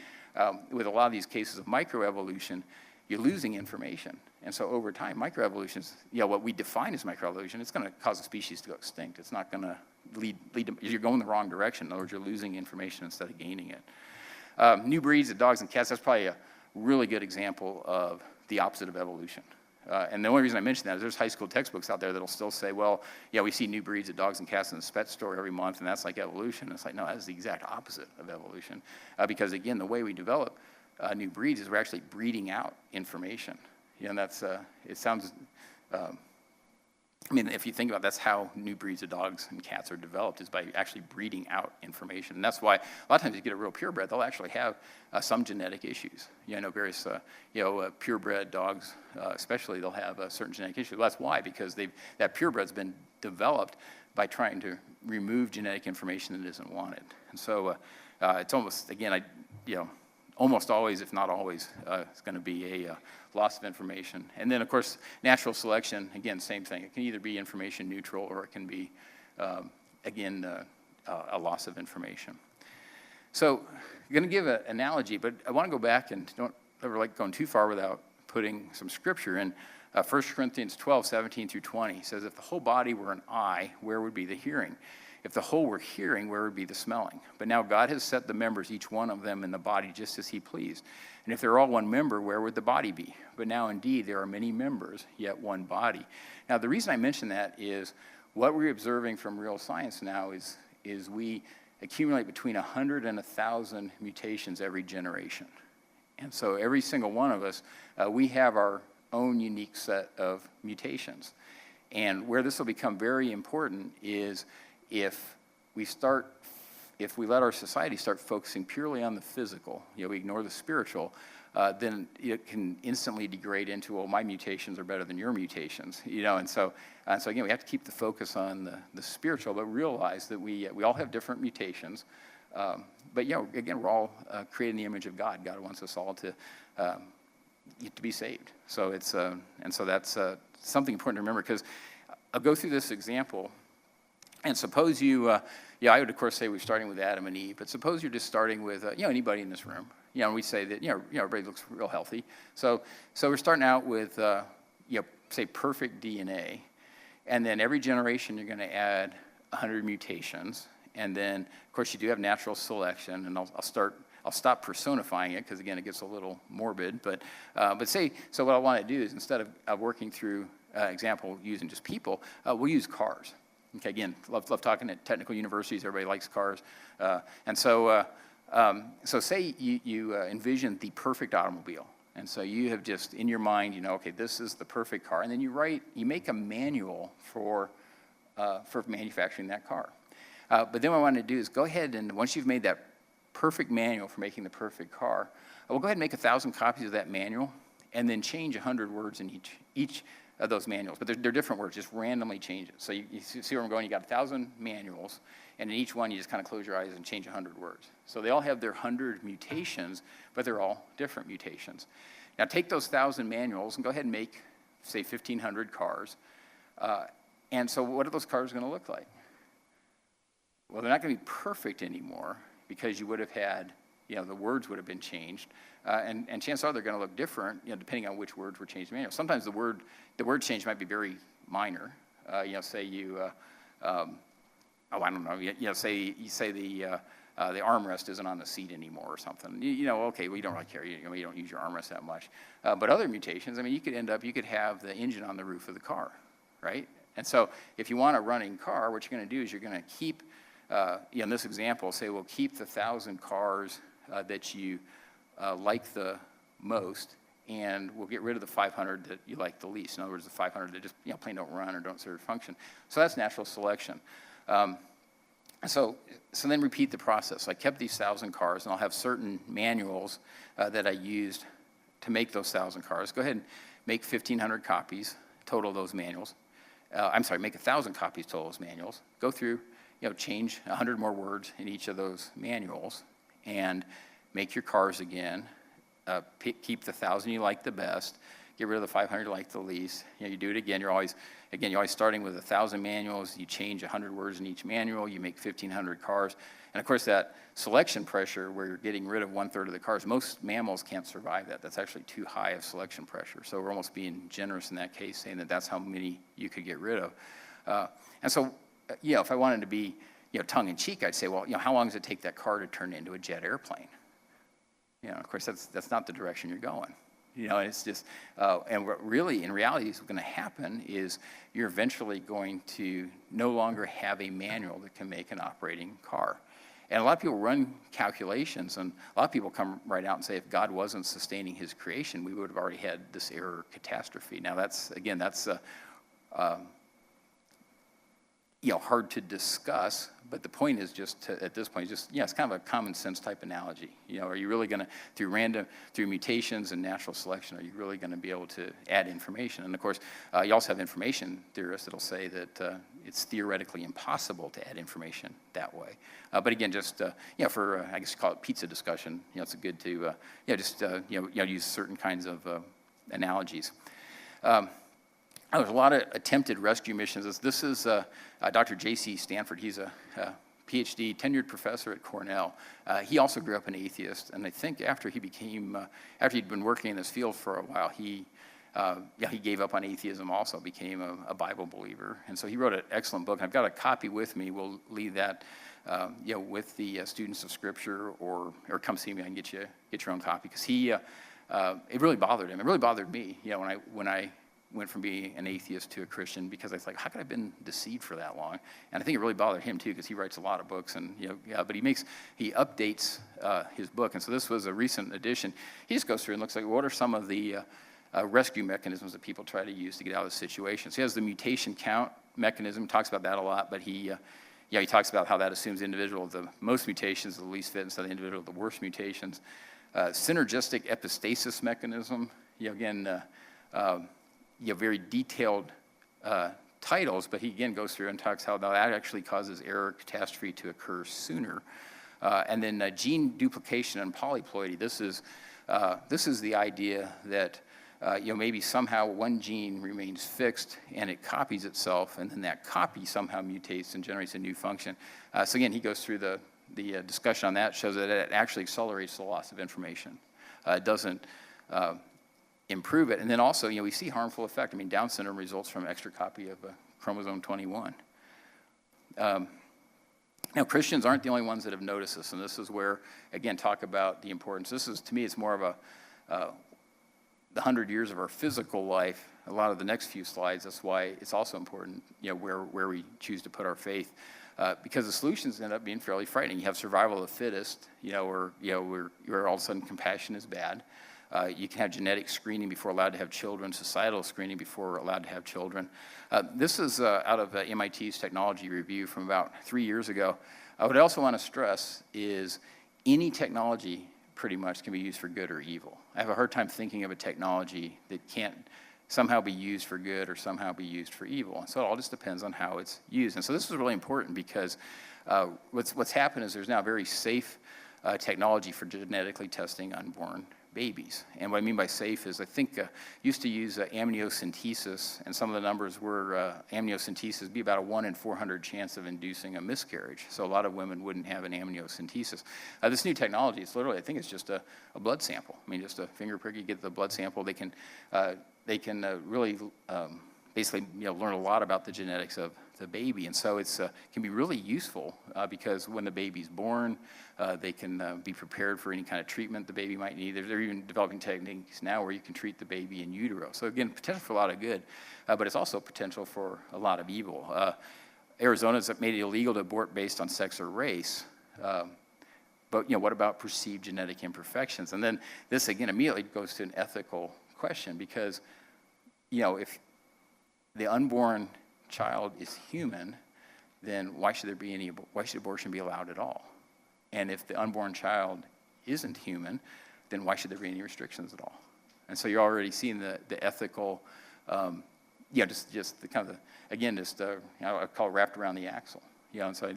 with a lot of these cases of microevolution. You're losing information. And so over time, microevolutions, what we define as microevolution, it's going to cause a species to go extinct. It's not going to lead to, you're going the wrong direction. In other words, you're losing information instead of gaining it. New breeds of dogs and cats, that's probably a really good example of the opposite of evolution. And the only reason I mention that is there's high school textbooks out there that'll still say, well, yeah, we see new breeds of dogs and cats in the pet store every month, and that's like evolution. It's like, no, that's the exact opposite of evolution. Because, again, the way we develop new breeds is we're actually breeding out information. And that's, it sounds, if you think about it, that's how new breeds of dogs and cats are developed, is by actually breeding out information. And that's why a lot of times you get a real purebred, they'll actually have some genetic issues. I know various, purebred dogs, especially, they'll have certain genetic issues. Well, that's why, because that purebred's been developed by trying to remove genetic information that isn't wanted. And so it's almost, again, almost always, if not always, it's going to be a loss of information. And then, of course, natural selection, again, same thing. It can either be information neutral or it can be, a loss of information. So I'm going to give an analogy, but I want to go back and don't ever like going too far without putting some scripture in. 1 Corinthians 12, 17 through 20 says, if the whole body were an eye, where would be the hearing? If the whole were hearing, where would be the smelling? But now God has set the members, each one of them, in the body just as he pleased. And if they're all one member, where would the body be? But now indeed there are many members, yet one body. Now the reason I mention that is what we're observing from real science now is we accumulate between 100 and 1,000 mutations every generation. And so every single one of us, we have our own unique set of mutations. And where this will become very important is if we let our society start focusing purely on the physical, we ignore the spiritual, then it can instantly degrade into, well, my mutations are better than your mutations, and so again, we have to keep the focus on the spiritual, but realize that we all have different mutations, but again, we're all created in the image of God. God wants us all to be saved. So it's and so that's something important to remember, because I'll go through this example. And suppose I would, of course, say we're starting with Adam and Eve, but suppose you're just starting with, anybody in this room. We say that, everybody looks real healthy. So we're starting out with, say, perfect DNA. And then every generation you're going to add 100 mutations. And then, of course, you do have natural selection. And I'll stop personifying it, because, again, it gets a little morbid. But so what I want to do is, instead of working through example using just people, we'll use cars. Okay, again, love talking at technical universities. Everybody likes cars. So say you envision the perfect automobile. And so you have just, in your mind, okay, this is the perfect car. And then you make a manual for manufacturing that car. But then what I want to do is go ahead and, once you've made that perfect manual for making the perfect car, we'll go ahead and make 1,000 copies of that manual, and then change 100 words in each of those manuals, but they're different words, just randomly change it. So you see where I'm going? You got 1,000 manuals, and in each one you just kind of close your eyes and change 100 words. So they all have their 100 mutations, but they're all different mutations. Now take those 1,000 manuals and go ahead and make, say, 1,500 cars. And so what are those cars going to look like? Well, they're not going to be perfect anymore, because you would have had, the words would have been changed. And chances are they're going to look different, depending on which words were changed in the manual. Sometimes the word change might be very minor. Say I don't know. Say you say the armrest isn't on the seat anymore or something. Okay, well, you don't really care. You don't use your armrest that much. But other mutations, you could have the engine on the roof of the car, right? And so if you want a running car, what you're going to do is you're going to keep, in this example, say we'll keep the 1,000 cars that you like the most, and we'll get rid of the 500 that you like the least. In other words, the 500 that just plain don't run or don't serve function. So that's natural selection. So then repeat the process. I kept these 1,000 cars, and I'll have certain manuals that I used to make those 1,000 cars. Go ahead and make 1,500 copies total of those manuals. Make 1,000 copies total of those manuals. Go through, change 100 more words in each of those manuals, and make your cars again. Keep the 1,000 you like the best. Get rid of the 500 you like the least. You do it again. You're always starting with 1,000 manuals. You change 100 words in each manual. You make 1,500 cars. And of course, that selection pressure where you're getting rid of 1/3 of the cars, most mammals can't survive that. That's actually too high of selection pressure. So we're almost being generous in that case, saying that that's how many you could get rid of. And so, if I wanted to be, tongue-in-cheek, I'd say, well, how long does it take that car to turn into a jet airplane? Of course, that's not the direction you're going. It's just, and what really, in reality, is going to happen is you're eventually going to no longer have a manual that can make an operating car. And a lot of people run calculations, and a lot of people come right out and say, if God wasn't sustaining his creation, we would have already had this error catastrophe. Now, that's hard to discuss, but the point is at this point, it's kind of a common sense type analogy. Are you really going to, through mutations and natural selection, are you really going to be able to add information? And of course, you also have information theorists that'll say that it's theoretically impossible to add information that way. But again, for, I guess you call it pizza discussion, it's good to, use certain kinds of analogies. There's a lot of attempted rescue missions. This is Dr. J.C. Stanford. He's a PhD, tenured professor at Cornell. He also grew up an atheist, and I think after he'd been working in this field for a while, he gave up on atheism also, became a Bible believer. And so he wrote an excellent book. I've got a copy with me. We'll leave that with the students of Scripture, or come see me. I can get your own copy, because it really bothered him. It really bothered me, when I went from being an atheist to a Christian, because I was like, how could I have been deceived for that long? And I think it really bothered him too, because he writes a lot of books, and but he updates his book. And so this was a recent edition. He just goes through and looks like, what are some of the rescue mechanisms that people try to use to get out of the situation? So he has the mutation count mechanism, talks about that a lot, but he talks about how that assumes the individual with the most mutations, the least fit, instead of the individual with the worst mutations. Synergistic epistasis mechanism, very detailed titles, but he again goes through and talks how that actually causes error catastrophe to occur sooner. And then gene duplication and polyploidy. This is the idea that maybe somehow one gene remains fixed and it copies itself, and then that copy somehow mutates and generates a new function. So again, he goes through the discussion on that, shows that it actually accelerates the loss of information. It doesn't improve it. And then also, we see harmful effect. Down syndrome results from extra copy of chromosome 21. Now, Christians aren't the only ones that have noticed this, and this is where, again, talk about the importance. This is, to me, it's more of the 100 years of our physical life. A lot of the next few slides, that's why it's also important, where we choose to put our faith. Because the solutions end up being fairly frightening. You have survival of the fittest, where all of a sudden compassion is bad. You can have genetic screening before allowed to have children, societal screening before allowed to have children. This is out of MIT's technology review from about 3 years ago. What I also want to stress is any technology pretty much can be used for good or evil. I have a hard time thinking of a technology that can't somehow be used for good or somehow be used for evil. And so it all just depends on how it's used. And so this is really important, because what's happened is there's now very safe technology for genetically testing unborn babies. And what I mean by safe is, I think used to use amniocentesis, and some of the numbers were amniocentesis would be about a 1 in 400 chance of inducing a miscarriage. So a lot of women wouldn't have an amniocentesis. This new technology, it's literally, I think it's just a blood sample. Just a finger prick, you get the blood sample. They can really basically learn a lot about the genetics of the baby, and so it's can be really useful because when the baby's born, they can be prepared for any kind of treatment the baby might need. They're even developing techniques now where you can treat the baby in utero. So again, potential for a lot of good, but it's also potential for a lot of evil. Arizona's made it illegal to abort based on sex or race. But what about perceived genetic imperfections? And then this again immediately goes to an ethical question, because if the unborn child is human, then why should abortion be allowed at all? And if the unborn child isn't human, then why should there be any restrictions at all? And so you're already seeing the ethical, just the kind of, I call it wrapped around the axle. And so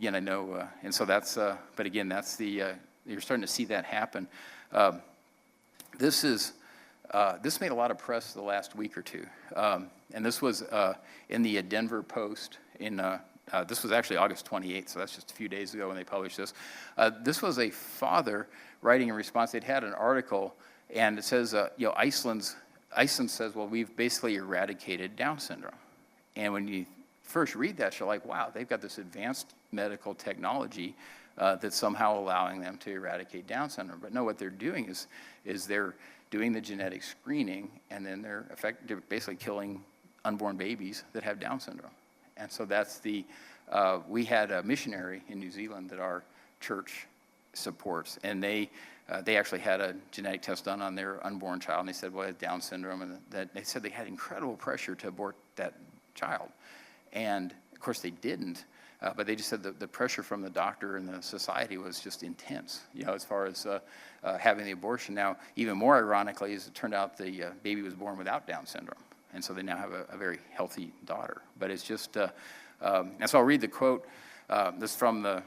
I know, and so that's, but again, that's you're starting to see that happen. This made a lot of press the last week or two. And this was in the Denver Post this was actually August 28th, so that's just a few days ago when they published this. This was a father writing in response. They'd had an article, and it says, Iceland says, well, we've basically eradicated Down syndrome. And when you first read that, you're like, wow, they've got this advanced medical technology that's somehow allowing them to eradicate Down syndrome. But no, what they're doing is they're doing the genetic screening, and then they're basically killing unborn babies that have Down syndrome. And so that's we had a missionary in New Zealand that our church supports, and they actually had a genetic test done on their unborn child, and they said, well, it had Down syndrome, and that they said they had incredible pressure to abort that child. And of course they didn't, but they just said the pressure from the doctor and the society was just intense, as far as having the abortion. Now, even more ironically, is it turned out the baby was born without Down syndrome. And so they now have a very healthy daughter. But it's just, and so I'll read the quote. This from the,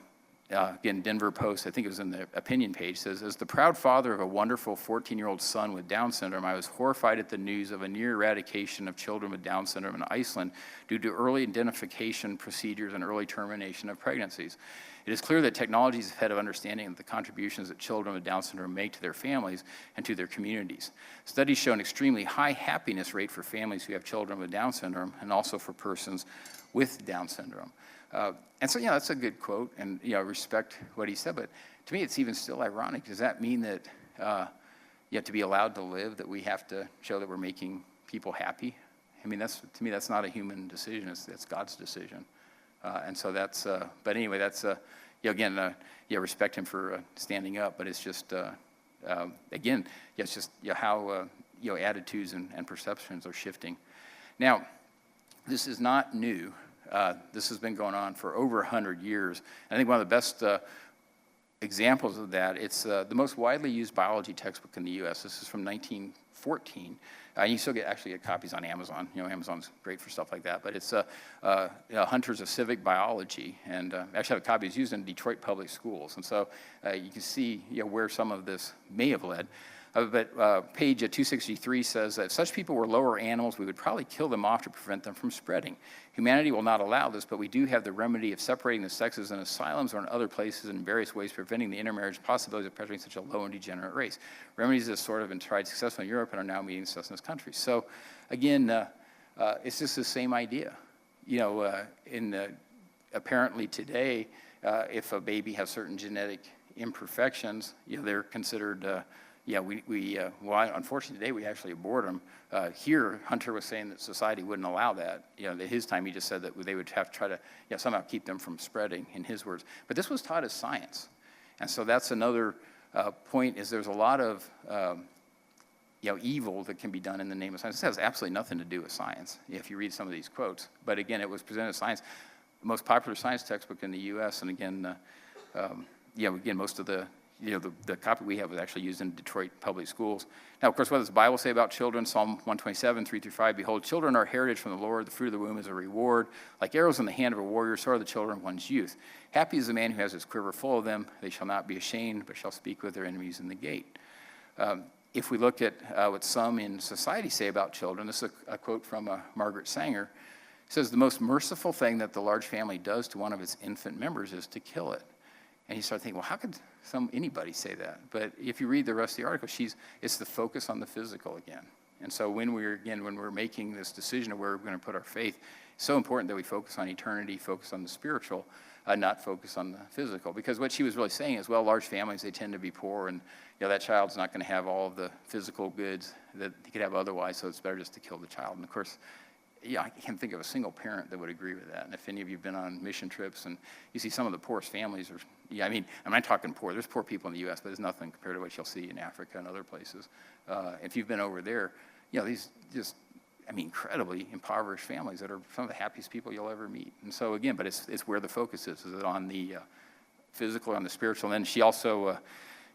again, Denver Post. I think it was in the opinion page. It says, as the proud father of a wonderful 14-year-old son with Down syndrome, I was horrified at the news of a near eradication of children with Down syndrome in Iceland due to early identification procedures and early termination of pregnancies. It is clear that technology is ahead of understanding of the contributions that children with Down syndrome make to their families and to their communities. Studies show an extremely high happiness rate for families who have children with Down syndrome and also for persons with Down syndrome. And so, that's a good quote, and, respect what he said. But to me, it's even still ironic. Does that mean that, to be allowed to live, that we have to show that we're making people happy? I mean, to me, that's not a human decision. It's God's decision. And so that's, but anyway, that's, respect him for standing up. But it's just, again, it's just how, attitudes and perceptions are shifting. Now, this is not new. This has been going on for over 100 years. I think one of the best examples of that, it's the most widely used biology textbook in the U.S. This is from 1914. You still get copies on Amazon. Amazon's great for stuff like that. But it's Hunters of Civic Biology, and actually have a copy. It's used in Detroit public schools, and so you can see where some of this may have led. But page 263 says that if such people were lower animals, we would probably kill them off to prevent them from spreading. Humanity will not allow this, but we do have the remedy of separating the sexes in asylums or in other places in various ways, preventing the intermarriage possibilities of perpetuating such a low and degenerate race. Remedies that sort of been tried successfully in Europe and are now meeting success in this country. So, again, it's just the same idea. Apparently today, if a baby has certain genetic imperfections, they're considered. Unfortunately today we actually abort them. Here, Hunter was saying that society wouldn't allow that. At his time he just said that they would have to try to somehow keep them from spreading, in his words. But this was taught as science. And so that's another point, is there's a lot of evil that can be done in the name of science. This has absolutely nothing to do with science, if you read some of these quotes. But again, it was presented as science. The most popular science textbook in the U.S., and again, most of the copy we have was actually used in Detroit public schools. Now, of course, what does the Bible say about children? Psalm 127, 3-5, behold, children are heritage from the Lord. The fruit of the womb is a reward. Like arrows in the hand of a warrior, so are the children of one's youth. Happy is the man who has his quiver full of them. They shall not be ashamed, but shall speak with their enemies in the gate. If we look at what some in society say about children, this is a quote from Margaret Sanger. It says, the most merciful thing that the large family does to one of its infant members is to kill it. And you start thinking, well, how could anybody say that? But if you read the rest of the article, it's the focus on the physical again. And so when we're making this decision of where we're going to put our faith, it's so important that we focus on eternity, focus on the spiritual, not focus on the physical. Because what she was really saying is, well, large families, they tend to be poor, and that child's not going to have all of the physical goods that he could have otherwise, so it's better just to kill the child. And of course, I can't think of a single parent that would agree with that. And if any of you have been on mission trips and you see some of the poorest families, I'm not talking poor. There's poor people in the U.S., but there's nothing compared to what you'll see in Africa and other places. If you've been over there, these just incredibly impoverished families that are some of the happiest people you'll ever meet. And so again, but it's where the focus is it on the physical, on the spiritual. And then she also,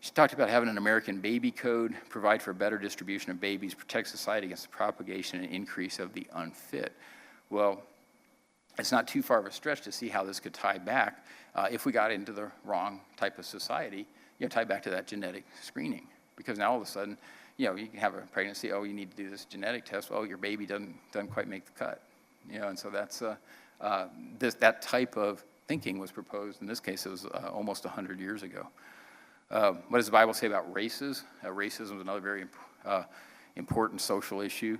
she talked about having an American baby code, provide for a better distribution of babies, protect society against the propagation and increase of the unfit. Well, it's not too far of a stretch to see how this could tie back if we got into the wrong type of society, tie back to that genetic screening. Because now all of a sudden, you can have a pregnancy, you need to do this genetic test, your baby doesn't quite make the cut. And so that's, that type of thinking was proposed, in this case, it was almost 100 years ago. What does the Bible say about races? Racism is another very important social issue.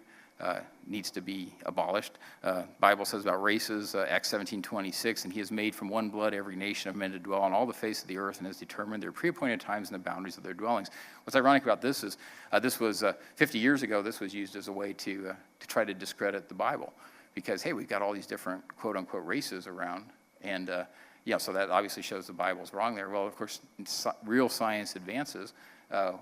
Needs to be abolished. Bible says about races, Acts 17:26, and he has made from one blood every nation of men to dwell on all the face of the earth and has determined their pre-appointed times and the boundaries of their dwellings. What's ironic about this is this was 50 years ago, this was used as a way to try to discredit the Bible because, hey, we've got all these different quote-unquote races around, and so that obviously shows the Bible's wrong there. Well, of course, real science advances.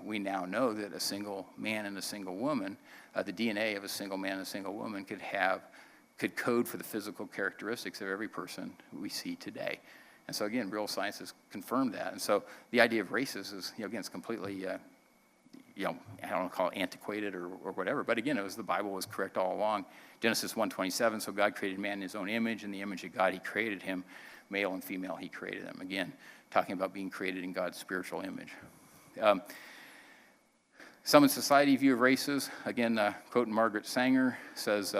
We now know that a single man and a single woman, the DNA of a single man and a single woman could code for the physical characteristics of every person we see today. And so again, real science has confirmed that. And so the idea of races is, again, it's completely, I don't want to call it antiquated or whatever, but again, the Bible was correct all along. Genesis 1:27, so God created man in his own image, in the image of God he created him, male and female he created them. Again, talking about being created in God's spiritual image. Some in society view of races, again, quoting Margaret Sanger, says,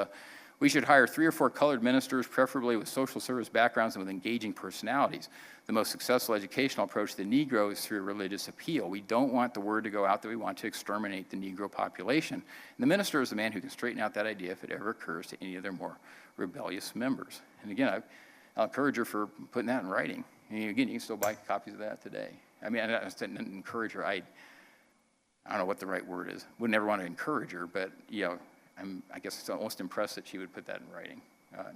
we should hire 3 or 4 colored ministers, preferably with social service backgrounds and with engaging personalities. The most successful educational approach to the Negro is through religious appeal. We don't want the word to go out that we want to exterminate the Negro population. And the minister is the man who can straighten out that idea if it ever occurs to any of their more rebellious members. And again, I'll encourage her for putting that in writing. And again, you can still buy copies of that today. I didn't encourage her. I don't know what the right word is. Would never want to encourage her, but I guess it's almost impressed that she would put that in writing.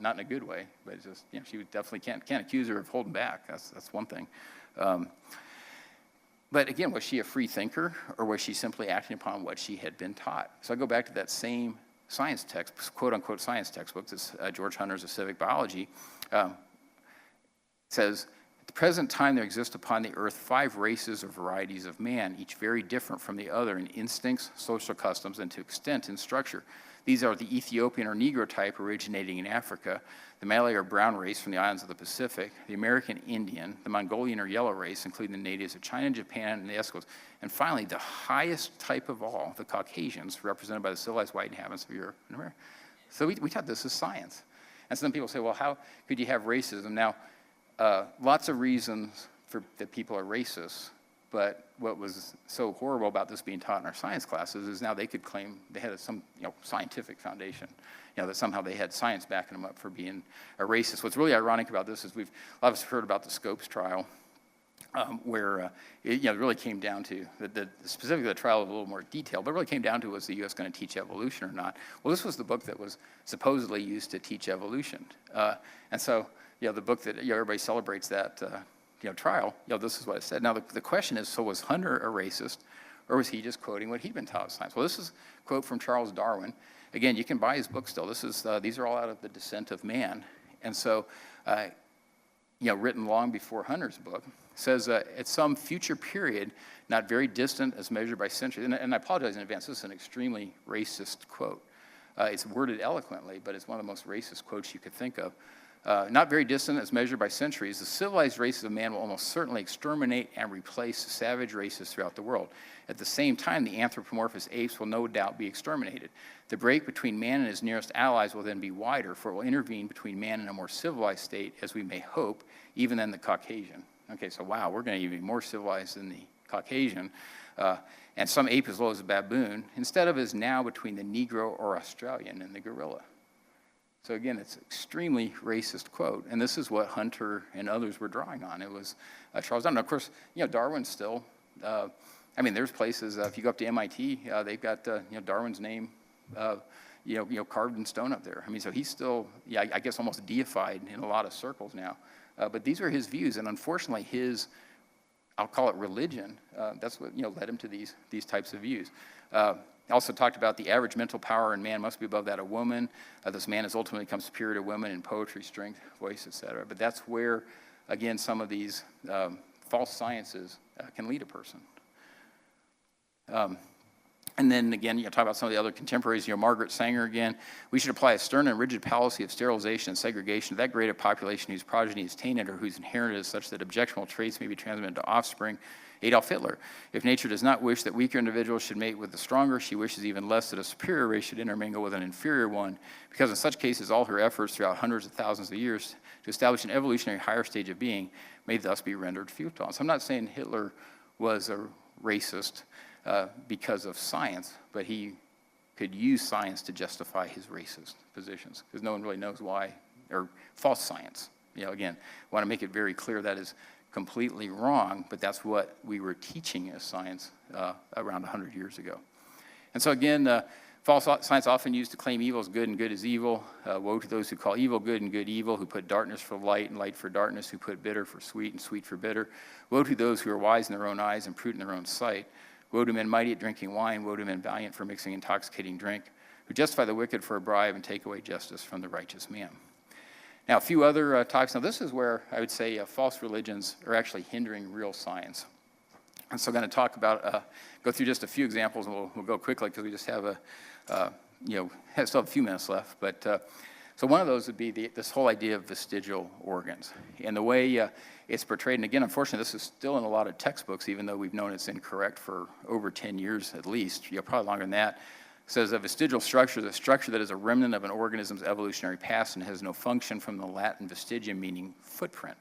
Not in a good way, but it's just she would definitely can't accuse her of holding back. That's one thing. But again, was she a free thinker, or was she simply acting upon what she had been taught? So I go back to that same science text, quote unquote science textbook. This George Hunter's A Civic Biology. Says, at the present time there exist upon the earth 5 races or varieties of man, each very different from the other in instincts, social customs, and to extent in structure. These are the Ethiopian or Negro type originating in Africa, the Malay or brown race from the islands of the Pacific, the American Indian, the Mongolian or yellow race, including the natives of China, Japan, and the Eskimos, and finally the highest type of all, the Caucasians, represented by the civilized white inhabitants of Europe and America. So we taught this as science. And some people say, well, how could you have racism? Now, lots of reasons that people are racist, but what was so horrible about this being taught in our science classes is now they could claim they had some scientific foundation, that somehow they had science backing them up for being a racist. What's really ironic about this is a lot of us heard about the Scopes trial, where it really came down to, specifically the trial was a little more detailed, but it really came down to was the U.S. going to teach evolution or not? Well, this was the book that was supposedly used to teach evolution. And so, the book that everybody celebrates that trial, this is what it said. Now the question is, so was Hunter a racist, or was he just quoting what he'd been taught in science? Well, this is a quote from Charles Darwin. Again, you can buy his book still. These are all out of The Descent of Man, and so written long before Hunter's book, says at some future period, not very distant as measured by centuries. And I apologize in advance. This is an extremely racist quote. It's worded eloquently, but it's one of the most racist quotes you could think of. Not very distant as measured by centuries, the civilized races of man will almost certainly exterminate and replace savage races throughout the world. At the same time, the anthropomorphous apes will no doubt be exterminated. The break between man and his nearest allies will then be wider, for it will intervene between man and a more civilized state, as we may hope, even than the Caucasian. Okay, so wow, we're going to be more civilized than the Caucasian, and some ape as low as a baboon, instead of as now between the Negro or Australian and the gorilla. So again, it's an extremely racist quote, and this is what Hunter and others were drawing on. It was Charles Darwin. Of course, Darwin still. There's places. If you go up to MIT, they've got Darwin's name, carved in stone up there. So he's still, I guess, almost deified in a lot of circles now. But these are his views, and unfortunately, his I'll call it religion, that's what led him to these types of views. Also talked about the average mental power in man must be above that of woman. This man has ultimately become superior to women in poetry, strength, voice, etc. But that's where, again, some of these false sciences can lead a person. And then again, talk about some of the other contemporaries, Margaret Sanger again. We should apply a stern and rigid policy of sterilization and segregation to that grade of population whose progeny is tainted or whose inheritance is such that objectionable traits may be transmitted to offspring. Adolf Hitler. If nature does not wish that weaker individuals should mate with the stronger, she wishes even less that a superior race should intermingle with an inferior one, because in such cases all her efforts throughout hundreds of thousands of years to establish an evolutionary higher stage of being may thus be rendered futile. So I'm not saying Hitler was a racist because of science, but he could use science to justify his racist positions, because no one really knows why, or false science. Again, I want to make it very clear that is completely wrong, but that's what we were teaching as science around 100 years ago. And so again, false science often used to claim evil is good and good is evil. Woe to those who call evil good and good evil, who put darkness for light and light for darkness, who put bitter for sweet and sweet for bitter. Woe to those who are wise in their own eyes and prudent in their own sight. Woe to men mighty at drinking wine. Woe to men valiant for mixing intoxicating drink, who justify the wicked for a bribe and take away justice from the righteous man. Now, a few other topics. Now, this is where I would say false religions are actually hindering real science. And so I'm going to talk about, go through just a few examples, and we'll go quickly because we just have still have a few minutes left. But so one of those would be this whole idea of vestigial organs. And the way it's portrayed, and again, unfortunately, this is still in a lot of textbooks, even though we've known it's incorrect for over 10 years at least, probably longer than that. Says a vestigial structure is a structure that is a remnant of an organism's evolutionary past and has no function, from the Latin vestigium, meaning footprint.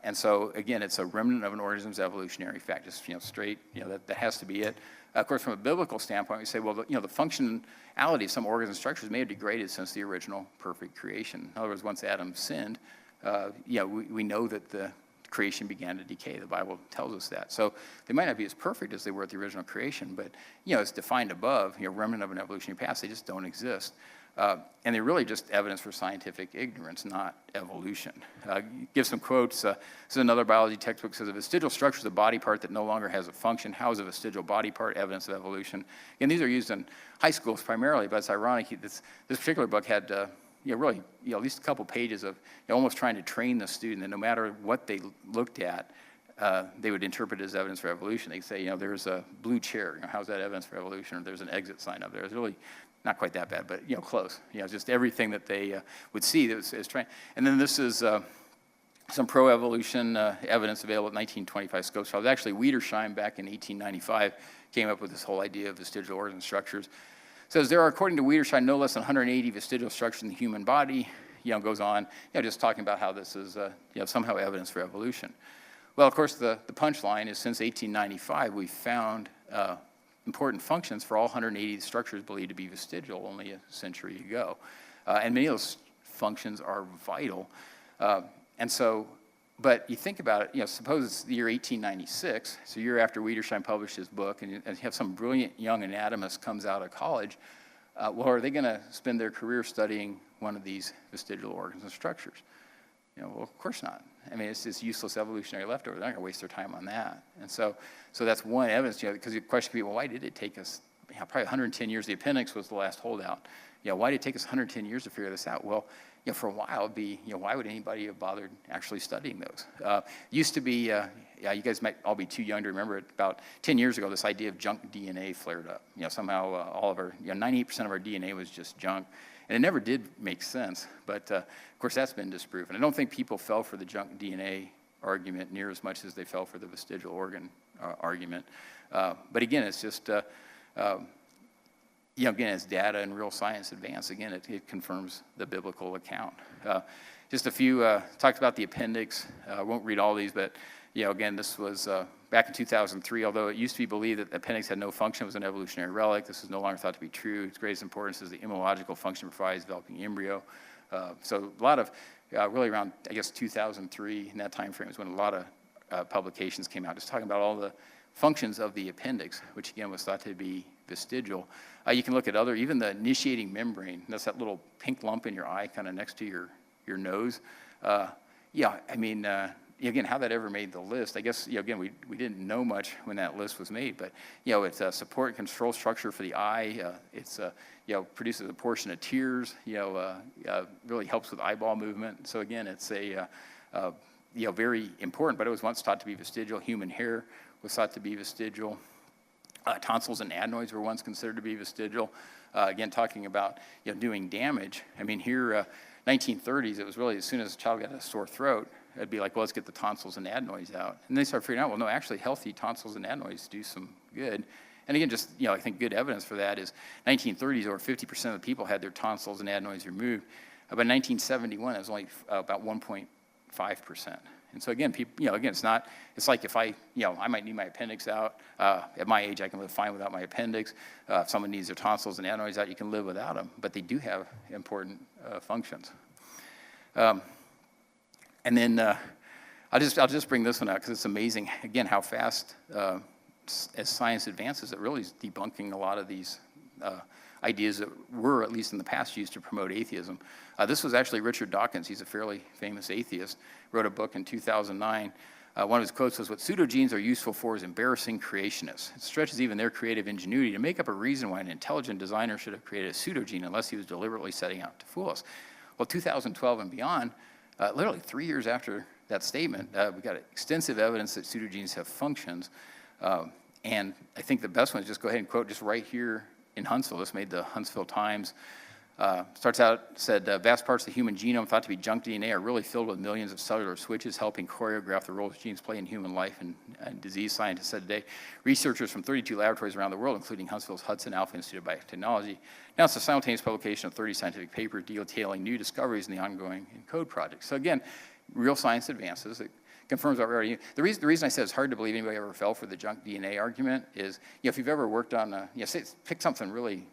And so, again, it's a remnant of an organism's evolutionary fact, just straight, that has to be it. Of course, from a biblical standpoint, we say, well, the functionality of some organs and structures may have degraded since the original perfect creation. In other words, once Adam sinned, we know that the creation began to decay. The Bible tells us that. So they might not be as perfect as they were at the original creation, but, it's defined above, remnant of an evolutionary past. They just don't exist. And they're really just evidence for scientific ignorance, not evolution. Give some quotes. This is another biology textbook. Says a vestigial structure is a body part that no longer has a function. How is a vestigial body part evidence of evolution? And these are used in high schools primarily, but it's ironic. This particular book had really, at least a couple pages of almost trying to train the student that no matter what they looked at, they would interpret it as evidence for evolution. They'd say, there's a blue chair. How's that evidence for evolution? Or there's an exit sign up there. It's really not quite that bad, but close. Just everything that they would see that was trying. And then this is some pro-evolution evidence available at 1925 Scopes Trials. Actually, Wiedersheim back in 1895 came up with this whole idea of vestigial organ structures. Says there are, according to Wiedersheim, no less than 180 vestigial structures in the human body. Goes on, just talking about how this is, somehow evidence for evolution. Well, of course, the punchline is since 1895, we've found important functions for all 180 structures believed to be vestigial only a century ago. And many of those functions are vital. And so, but you think about it, suppose it's the year 1896, so a year after Wiedersheim published his book, and you have some brilliant young anatomist comes out of college, well, are they going to spend their career studying one of these vestigial organs and structures? Well, of course not. I mean, it's this useless evolutionary leftover. They're not going to waste their time on that. And so that's one evidence, because the question could be, well, why did it take us, probably 110 years? The appendix was the last holdout. Why did it take us 110 years to figure this out? Well, for a while, it'd be, why would anybody have bothered actually studying those? Used to be, you guys might all be too young to remember it, about 10 years ago, this idea of junk DNA flared up. Somehow all of our, 98% of our DNA was just junk. And it never did make sense, but of course that's been disproven. I don't think people fell for the junk DNA argument near as much as they fell for the vestigial organ argument. But again, it's just, again, as data and real science advance, again, it confirms the biblical account. Just a few, talked about the appendix. I won't read all these, but again, this was back in 2003, although it used to be believed that the appendix had no function, it was an evolutionary relic. This is no longer thought to be true. Its greatest importance is the immunological function it provides developing embryo. So a lot of, really around, I guess, 2003, in that time frame is when a lot of publications came out, just talking about all the functions of the appendix, which again was thought to be vestigial. You can look at other, even the initiating membrane, that's that little pink lump in your eye kind of next to your nose. again, how that ever made the list, I guess, again, we didn't know much when that list was made, but, it's a support and control structure for the eye. It's, produces a portion of tears, really helps with eyeball movement. So again, it's very important, but it was once thought to be vestigial. Human hair was thought to be vestigial. Tonsils and adenoids were once considered to be vestigial. Again, talking about, doing damage. I mean, here, 1930s, it was really as soon as a child got a sore throat, it'd be like, well, let's get the tonsils and adenoids out. And they started figuring out, well, no, actually healthy tonsils and adenoids do some good. And again, just, I think good evidence for that is 1930s, over 50% of the people had their tonsils and adenoids removed. By 1971, it was only about 1.5%. And so again, people, again, it's like if I might need my appendix out. At my age, I can live fine without my appendix. If someone needs their tonsils and adenoids out, you can live without them. But they do have important functions. And then I'll just bring this one out because it's amazing, again, how fast, as science advances, it really is debunking a lot of these ideas that were, at least in the past, used to promote atheism. This was actually Richard Dawkins. He's a fairly famous atheist. Wrote a book in 2009. One of his quotes was, "What pseudogenes are useful for is embarrassing creationists. It stretches even their creative ingenuity to make up a reason why an intelligent designer should have created a pseudogene unless he was deliberately setting out to fool us." Well, 2012 and beyond, literally 3 years after that statement, we got extensive evidence that pseudogenes have functions. And I think the best one is just go ahead and quote just right here in Huntsville. This made the Huntsville Times. Starts out, said, vast parts of the human genome thought to be junk DNA are really filled with millions of cellular switches helping choreograph the roles genes play in human life and disease. Scientists said today, researchers from 32 laboratories around the world, including Huntsville's Hudson Alpha Institute of Biotechnology, announced a simultaneous publication of 30 scientific papers detailing new discoveries in the ongoing ENCODE project. So again, real science advances. It confirms what we already knew. The reason I said it's hard to believe anybody ever fell for the junk DNA argument is, if you've ever worked on, say, pick something really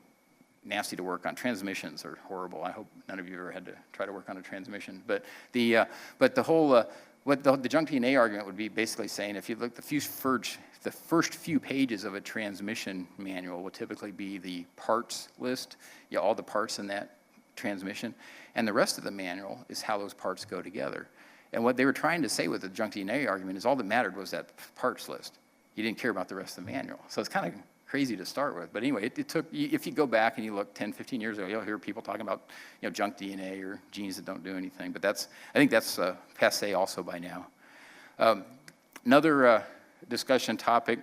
nasty to work on. Transmissions are horrible. I hope none of you ever had to try to work on a transmission. But the whole what the junk DNA argument would be basically saying, if you look the first few pages of a transmission manual will typically be the parts list, all the parts in that transmission, and the rest of the manual is how those parts go together. And what they were trying to say with the junk DNA argument is all that mattered was that parts list. You didn't care about the rest of the manual. So it's kind of crazy to start with. But anyway, it took, if you go back and you look 10, 15 years ago, you'll hear people talking about junk DNA or genes that don't do anything. But I think that's passe also by now. Another discussion topic,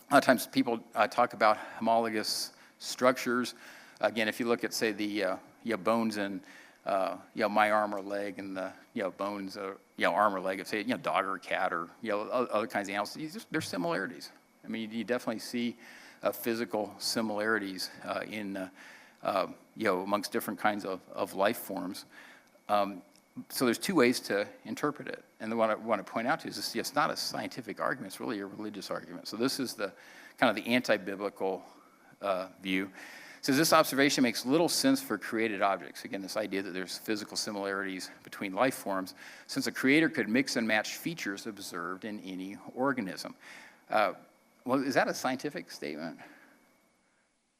a lot of times people talk about homologous structures. Again, if you look at, say, the bones in my arm or leg and the bones, arm or leg of, say, dog or cat or other kinds of animals, there's similarities. I mean, you definitely see physical similarities in amongst different kinds of life forms. So there's two ways to interpret it, and the one I want to point out to is it's not a scientific argument; it's really a religious argument. So this is the kind of the anti-biblical view. It says this observation makes little sense for created objects. Again, this idea that there's physical similarities between life forms, since a creator could mix and match features observed in any organism. Well, is that a scientific statement?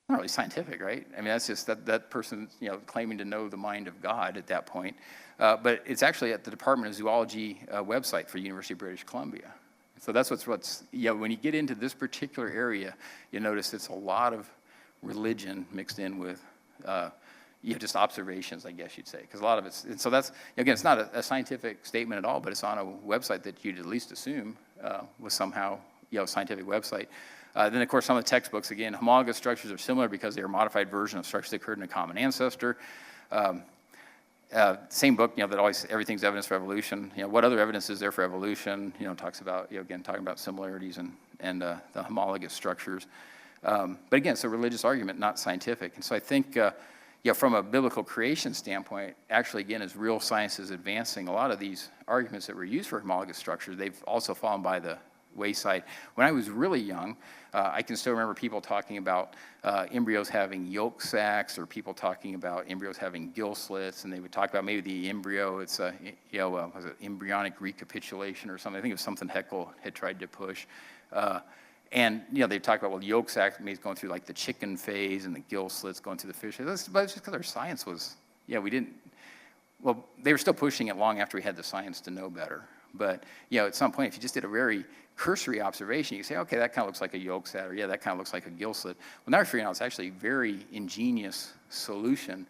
Not really scientific, right? I mean, that's just that person, claiming to know the mind of God at that point. But it's actually at the Department of Zoology website for University of British Columbia. So that's what's when you get into this particular area, you notice it's a lot of religion mixed in with just observations, I guess you'd say, because a lot of it's, and so that's, again, it's not a scientific statement at all, but it's on a website that you'd at least assume was somehow scientific website. Then, of course, some of the textbooks, again, homologous structures are similar because they are a modified version of structures that occurred in a common ancestor. Same book, that always, everything's evidence for evolution. What other evidence is there for evolution? Talks about, again, talking about similarities and the homologous structures. But again, it's a religious argument, not scientific. And so I think, from a biblical creation standpoint, actually, again, as real science is advancing, a lot of these arguments that were used for homologous structures, they've also fallen by the wayside. When I was really young, I can still remember people talking about embryos having yolk sacs, or people talking about embryos having gill slits, and they would talk about maybe the embryo, it's was it embryonic recapitulation or something. I think it was something Haeckel had tried to push. And, they talk about, yolk sacs maybe going through like the chicken phase and the gill slits going through the fish. But it's just because our science was, they were still pushing it long after we had the science to know better. But, at some point, if you just did a very cursory observation, you say, okay, that kind of looks like a yolk sac, or yeah, that kind of looks like a gill slit. Well, now you're figuring out it's actually a very ingenious solution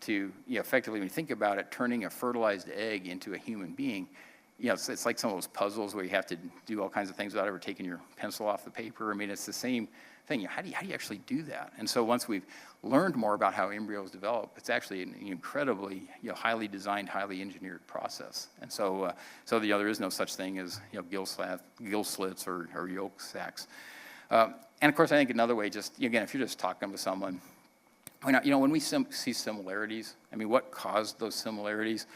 to, effectively, when you think about it, turning a fertilized egg into a human being. It's like some of those puzzles where you have to do all kinds of things without ever taking your pencil off the paper. I mean, it's the same thing. How do you actually do that? And so once we've learned more about how embryos develop, it's actually an incredibly, highly designed, highly engineered process. And so, there is no such thing as, gill slits or yolk sacs. And of course, I think another way, just again, if you're just talking with someone, when we see similarities, I mean, what caused those similarities?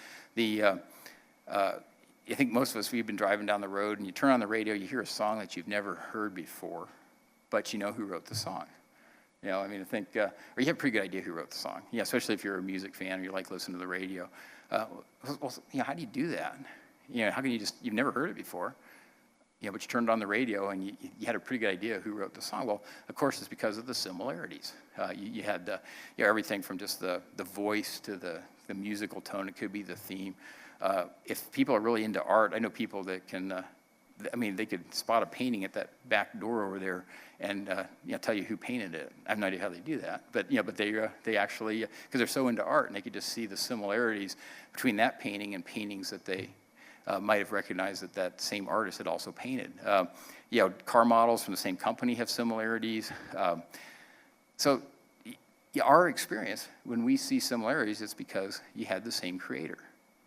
I think most of us, we've been driving down the road and you turn on the radio, you hear a song that you've never heard before, but you know who wrote the song. I mean, I think, or you have a pretty good idea who wrote the song. Especially if you're a music fan or you like listening to the radio. Well, how do you do that? How can you've never heard it before, but you turned on the radio and you had a pretty good idea who wrote the song. Well, of course, it's because of the similarities. You had everything from just the voice to the musical tone. It could be the theme. If people are really into art, I know people that can, they could spot a painting at that back door over there and, tell you who painted it. I have no idea how they do that, but they actually, because they're so into art and they could just see the similarities between that painting and paintings that they might have recognized that same artist had also painted. Car models from the same company have similarities. So our experience, when we see similarities, it's because you had the same creator.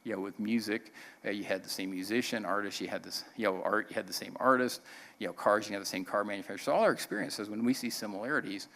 With music, you had the same musician. Artists, you had this, art, you had the same artist. Cars, you had the same car manufacturer. So all our experiences, when we see similarities,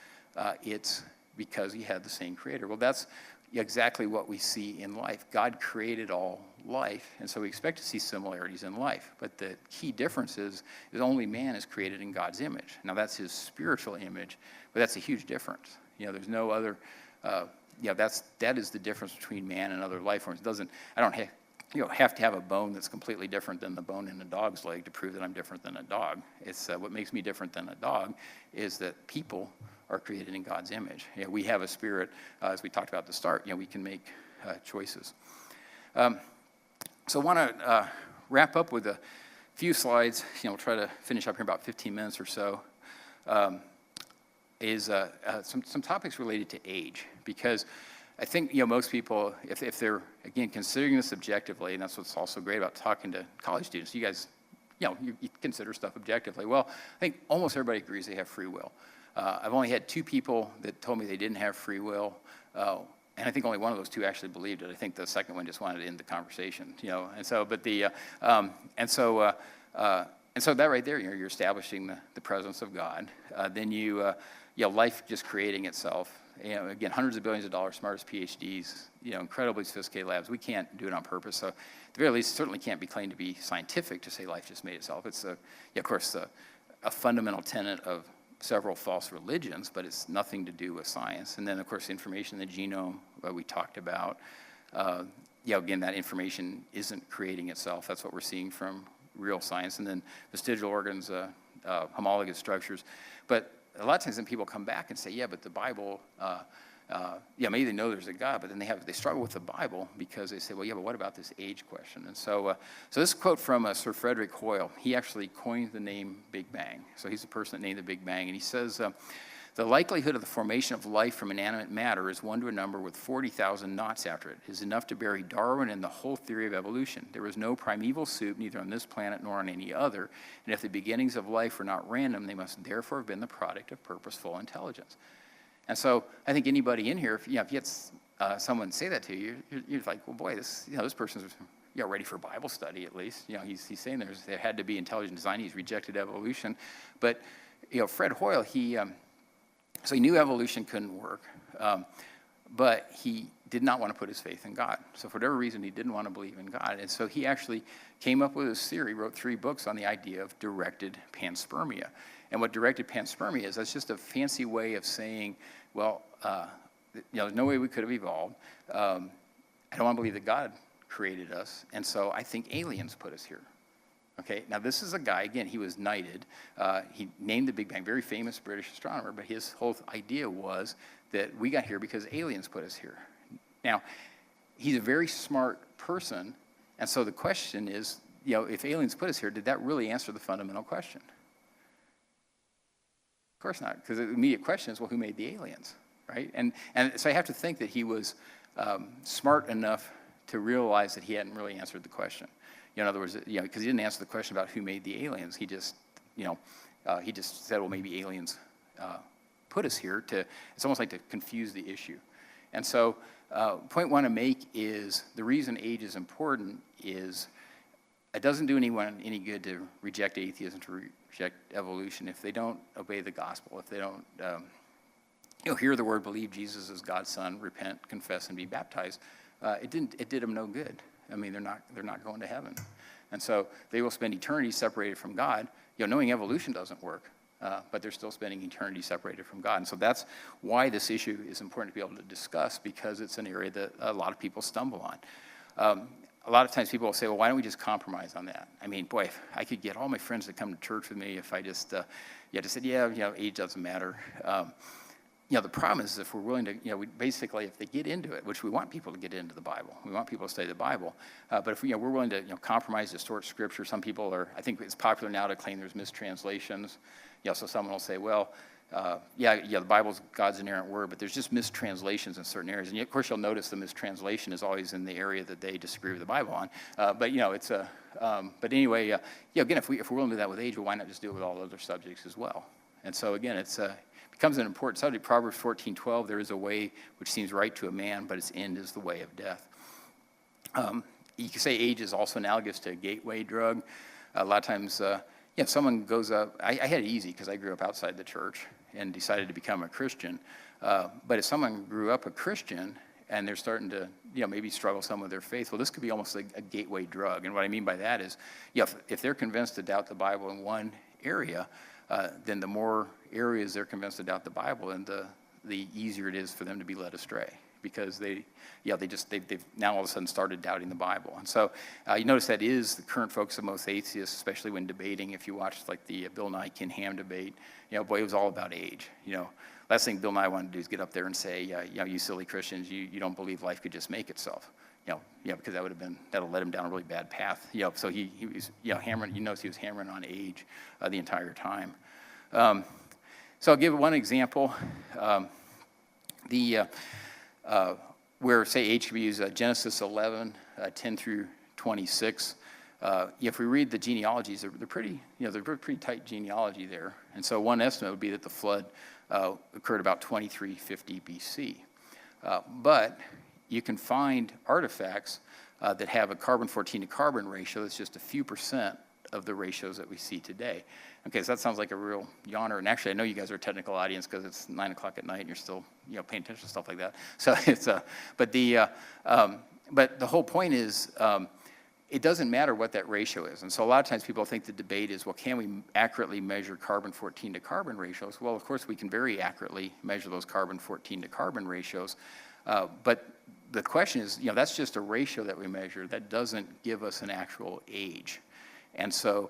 it's because you had the same creator. Well, that's exactly what we see in life. God created all life, and so we expect to see similarities in life. But the key difference is only man is created in God's image. Now, that's his spiritual image, but that's a huge difference. There's no other... that is the difference between man and other life forms. I don't have to have a bone that's completely different than the bone in a dog's leg to prove that I'm different than a dog. It's what makes me different than a dog is that people are created in God's image. We have a spirit, as we talked about at the start. We can make choices. So I want to wrap up with a few slides. We'll try to finish up here in about 15 minutes or so. Is some topics related to age, because I think most people, if they're again considering this objectively, and that's what's also great about talking to college students, you guys, you consider stuff objectively. Well, I think almost everybody agrees they have free will. I've only had 2 people that told me they didn't have free will, and I think only one of those 2 actually believed it. I think the second one just wanted to end the conversation, And so, but and so that right there, you're establishing the presence of God. Then life just creating itself. Again, hundreds of billions of dollars, smartest PhDs, incredibly sophisticated labs. We can't do it on purpose. So at the very least, it certainly can't be claimed to be scientific to say life just made itself. It's, of course, a fundamental tenet of several false religions, but it's nothing to do with science. And then, of course, the information in the genome we talked about. Again, that information isn't creating itself. That's what we're seeing from real science. And then vestigial organs, homologous structures. But a lot of times then people come back and say, yeah, but the Bible, maybe they know there's a God, but then they struggle with the Bible because they say, well, yeah, but what about this age question? And so this quote from Sir Frederick Hoyle, he actually coined the name Big Bang. So he's the person that named the Big Bang. And he says, the likelihood of the formation of life from inanimate matter is 1 to a number with 40,000 noughts after it. It is enough to bury Darwin and the whole theory of evolution. There was no primeval soup, neither on this planet nor on any other. And if the beginnings of life were not random, they must therefore have been the product of purposeful intelligence. And so I think anybody in here, if you get someone say that to you, you're like, well, boy, this person's ready for Bible study at least. He's saying there had to be intelligent design. He's rejected evolution. But, Fred Hoyle, so he knew evolution couldn't work, but he did not want to put his faith in God. So for whatever reason, he didn't want to believe in God. And so he actually came up with this theory, wrote 3 books on the idea of directed panspermia. And what directed panspermia is, that's just a fancy way of saying, well, there's no way we could have evolved. I don't want to believe that God created us, and so I think aliens put us here. Okay, now this is a guy, again, he was knighted. He named the Big Bang, very famous British astronomer, but his whole idea was that we got here because aliens put us here. Now, he's a very smart person, and so the question is, if aliens put us here, did that really answer the fundamental question? Of course not, because the immediate question is, well, who made the aliens, right? And so I have to think that he was smart enough to realize that he hadn't really answered the question. In other words, because he didn't answer the question about who made the aliens. He just, he just said, well, maybe aliens put us here it's almost like to confuse the issue. And so point one to make is the reason age is important is it doesn't do anyone any good to reject atheism, to reject evolution if they don't obey the gospel, if they don't hear the word, believe Jesus is God's son, repent, confess, and be baptized. It did them no good. I mean, they're not going to heaven. And so they will spend eternity separated from God. Knowing evolution doesn't work, but they're still spending eternity separated from God. And so that's why this issue is important to be able to discuss, because it's an area that a lot of people stumble on. A lot of times people will say, well, why don't we just compromise on that? I mean, boy, if I could get all my friends to come to church with me if I just said, age doesn't matter. The problem is if we're willing to, basically if they get into it, which we want people to get into the Bible, we want people to study the Bible, but if we're willing to compromise, distort Scripture, some people I think it's popular now to claim there's mistranslations. So someone will say, well, the Bible's God's inerrant word, but there's just mistranslations in certain areas. And of course, you'll notice the mistranslation is always in the area that they disagree with the Bible on. But anyway, again, if we're willing to do that with age, well, why not just do it with all other subjects as well? And so again, it's becomes an important subject. Proverbs 14:12, there is a way which seems right to a man, but its end is the way of death. You can say age is also analogous to a gateway drug. A lot of times, if someone goes up, I had it easy because I grew up outside the church and decided to become a Christian. But if someone grew up a Christian and they're starting to, maybe struggle some with their faith, well, this could be almost like a gateway drug. And what I mean by that is, if they're convinced to doubt the Bible in one area, then the more areas they're convinced to doubt the Bible, and the easier it is for them to be led astray, because they've now all of a sudden started doubting the Bible. And so you notice that is the current focus of most atheists, especially when debating. If you watch like the Bill Nye Ken Ham debate, it was all about age. Last thing Bill Nye wanted to do is get up there and say, you silly Christians, you don't believe life could just make itself. Because that'll let him down a really bad path. So he was hammering. He was hammering on age the entire time. So I'll give one example. Where say age could be used, Genesis 11, 10 through 26. If we read the genealogies, they're pretty tight genealogy there. And so one estimate would be that the flood occurred about 2350 BC. But you can find artifacts that have a carbon-14 to carbon ratio that's just a few percent of the ratios that we see today. Okay, so that sounds like a real yawner. And actually, I know you guys are a technical audience because it's 9 o'clock at night and you're still, paying attention to stuff like that. So it's but the whole point is, it doesn't matter what that ratio is. And so a lot of times people think the debate is, well, can we accurately measure carbon-14 to carbon ratios? Well, of course, we can very accurately measure those carbon-14 to carbon ratios. But the question is, that's just a ratio that we measure. That doesn't give us an actual age. And so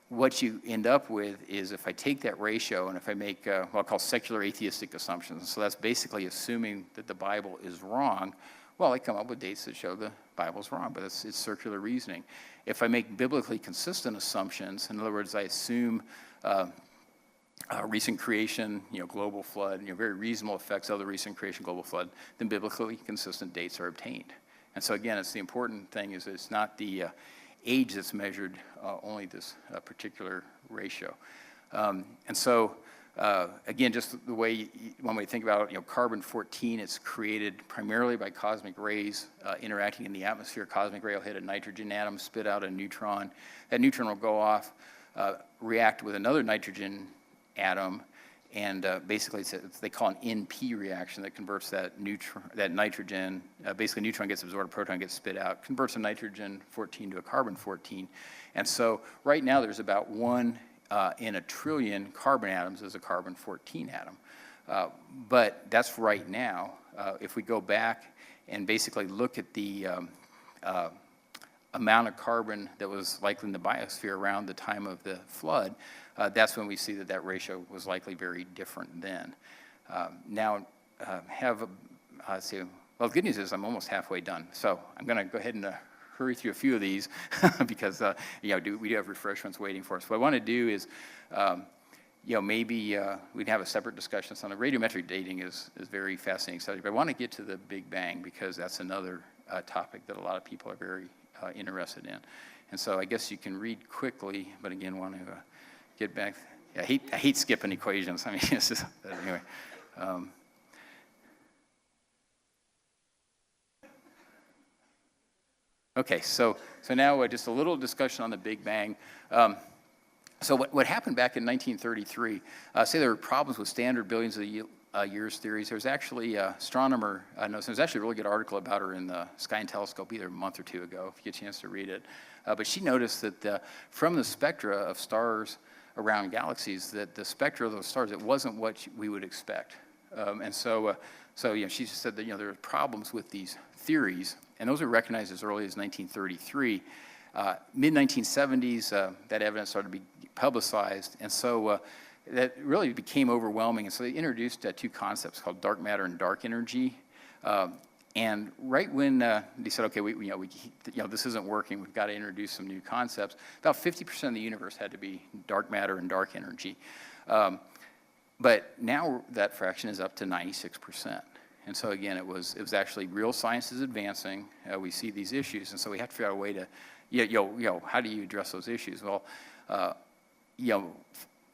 what you end up with is, if I take that ratio and if I make what I'll call secular atheistic assumptions, so that's basically assuming that the Bible is wrong, well, I come up with dates that show the Bible's wrong, but it's circular reasoning. If I make biblically consistent assumptions, in other words, I assume recent creation, global flood, very reasonable effects of the recent creation, global flood, then biblically consistent dates are obtained. And so again, it's the important thing is it's not the age that's measured, only this particular ratio. And so again, just the way, one way to think about it, carbon-14, it's created primarily by cosmic rays interacting in the atmosphere. Cosmic ray will hit a nitrogen atom, spit out a neutron. That neutron will go off, react with another nitrogen atom, and basically they call an NP reaction that converts that nitrogen. Basically, neutron gets absorbed, proton gets spit out, converts a nitrogen-14 to a carbon-14. And so right now there's about 1 in a trillion carbon atoms as a carbon-14 atom. But that's right now. If we go back and basically look at the amount of carbon that was likely in the biosphere around the time of the flood, that's when we see that ratio was likely very different then. Now, well, the good news is I'm almost halfway done. So I'm going to go ahead and hurry through a few of these because we do have refreshments waiting for us. What I want to do is, maybe we'd have a separate discussion on the radiometric dating is very fascinating subject. But I want to get to the Big Bang because that's another topic that a lot of people are very interested in. And so I guess you can read quickly, but again, want to get back. I hate skipping equations. I mean, it's just anyway. Okay, so now just a little discussion on the Big Bang. So what happened back in 1933, say there were problems with standard billions of years theories. There was actually an astronomer, there's actually a really good article about her in the Sky and Telescope either a month or two ago, if you get a chance to read it. But she noticed that from the spectra of stars around galaxies, that the spectra of those stars, it wasn't what we would expect. So she said that there were problems with these theories, and those were recognized as early as 1933. Mid-1970s, that evidence started to be publicized, and so that really became overwhelming. And so they introduced two concepts called dark matter and dark energy. And right when they said, okay, this isn't working, we've got to introduce some new concepts, about 50% of the universe had to be dark matter and dark energy. But now that fraction is up to 96%. And so again, it was actually real science is advancing. We see these issues, and so we have to figure out a way to, how do you address those issues? Well, a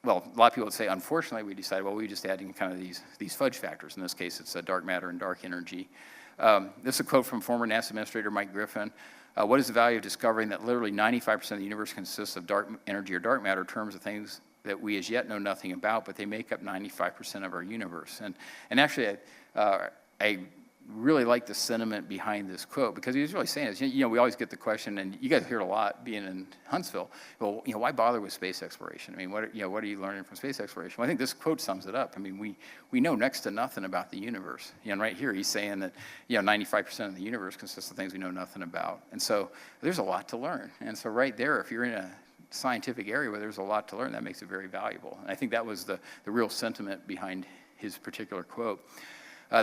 lot of people would say, unfortunately, we decided, we just adding kind of these fudge factors. In this case, it's dark matter and dark energy. This is a quote from former NASA Administrator Mike Griffin. What is the value of discovering that literally 95% of the universe consists of dark energy or dark matter, terms of things that we as yet know nothing about, but they make up 95% of our universe? And actually, I really like the sentiment behind this quote, because he was really saying is, we always get the question, and you guys hear it a lot being in Huntsville, well, why bother with space exploration? I mean, what are you learning from space exploration? Well, I think this quote sums it up. I mean, we know next to nothing about the universe. And right here, he's saying that, 95% of the universe consists of things we know nothing about. And so there's a lot to learn. And so right there, if you're in a scientific area where there's a lot to learn, that makes it very valuable. And I think that was the real sentiment behind his particular quote.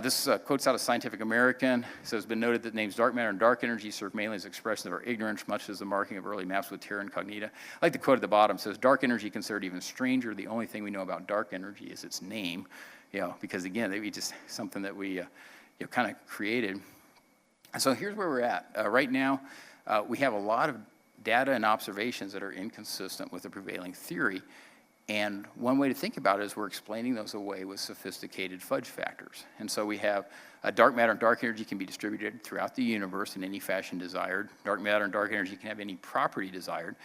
This quote's out of Scientific American. It says, it's been noted that names dark matter and dark energy serve mainly as expression of our ignorance, much as the marking of early maps with terra incognita. I like the quote at the bottom. It says, dark energy considered even stranger. The only thing we know about dark energy is its name, because again, it just something that we kind of created. And so here's where we're at. Right now, we have a lot of data and observations that are inconsistent with the prevailing theory. And one way to think about it is we're explaining those away with sophisticated fudge factors. And so we have dark matter and dark energy can be distributed throughout the universe in any fashion desired. Dark matter and dark energy can have any property desired.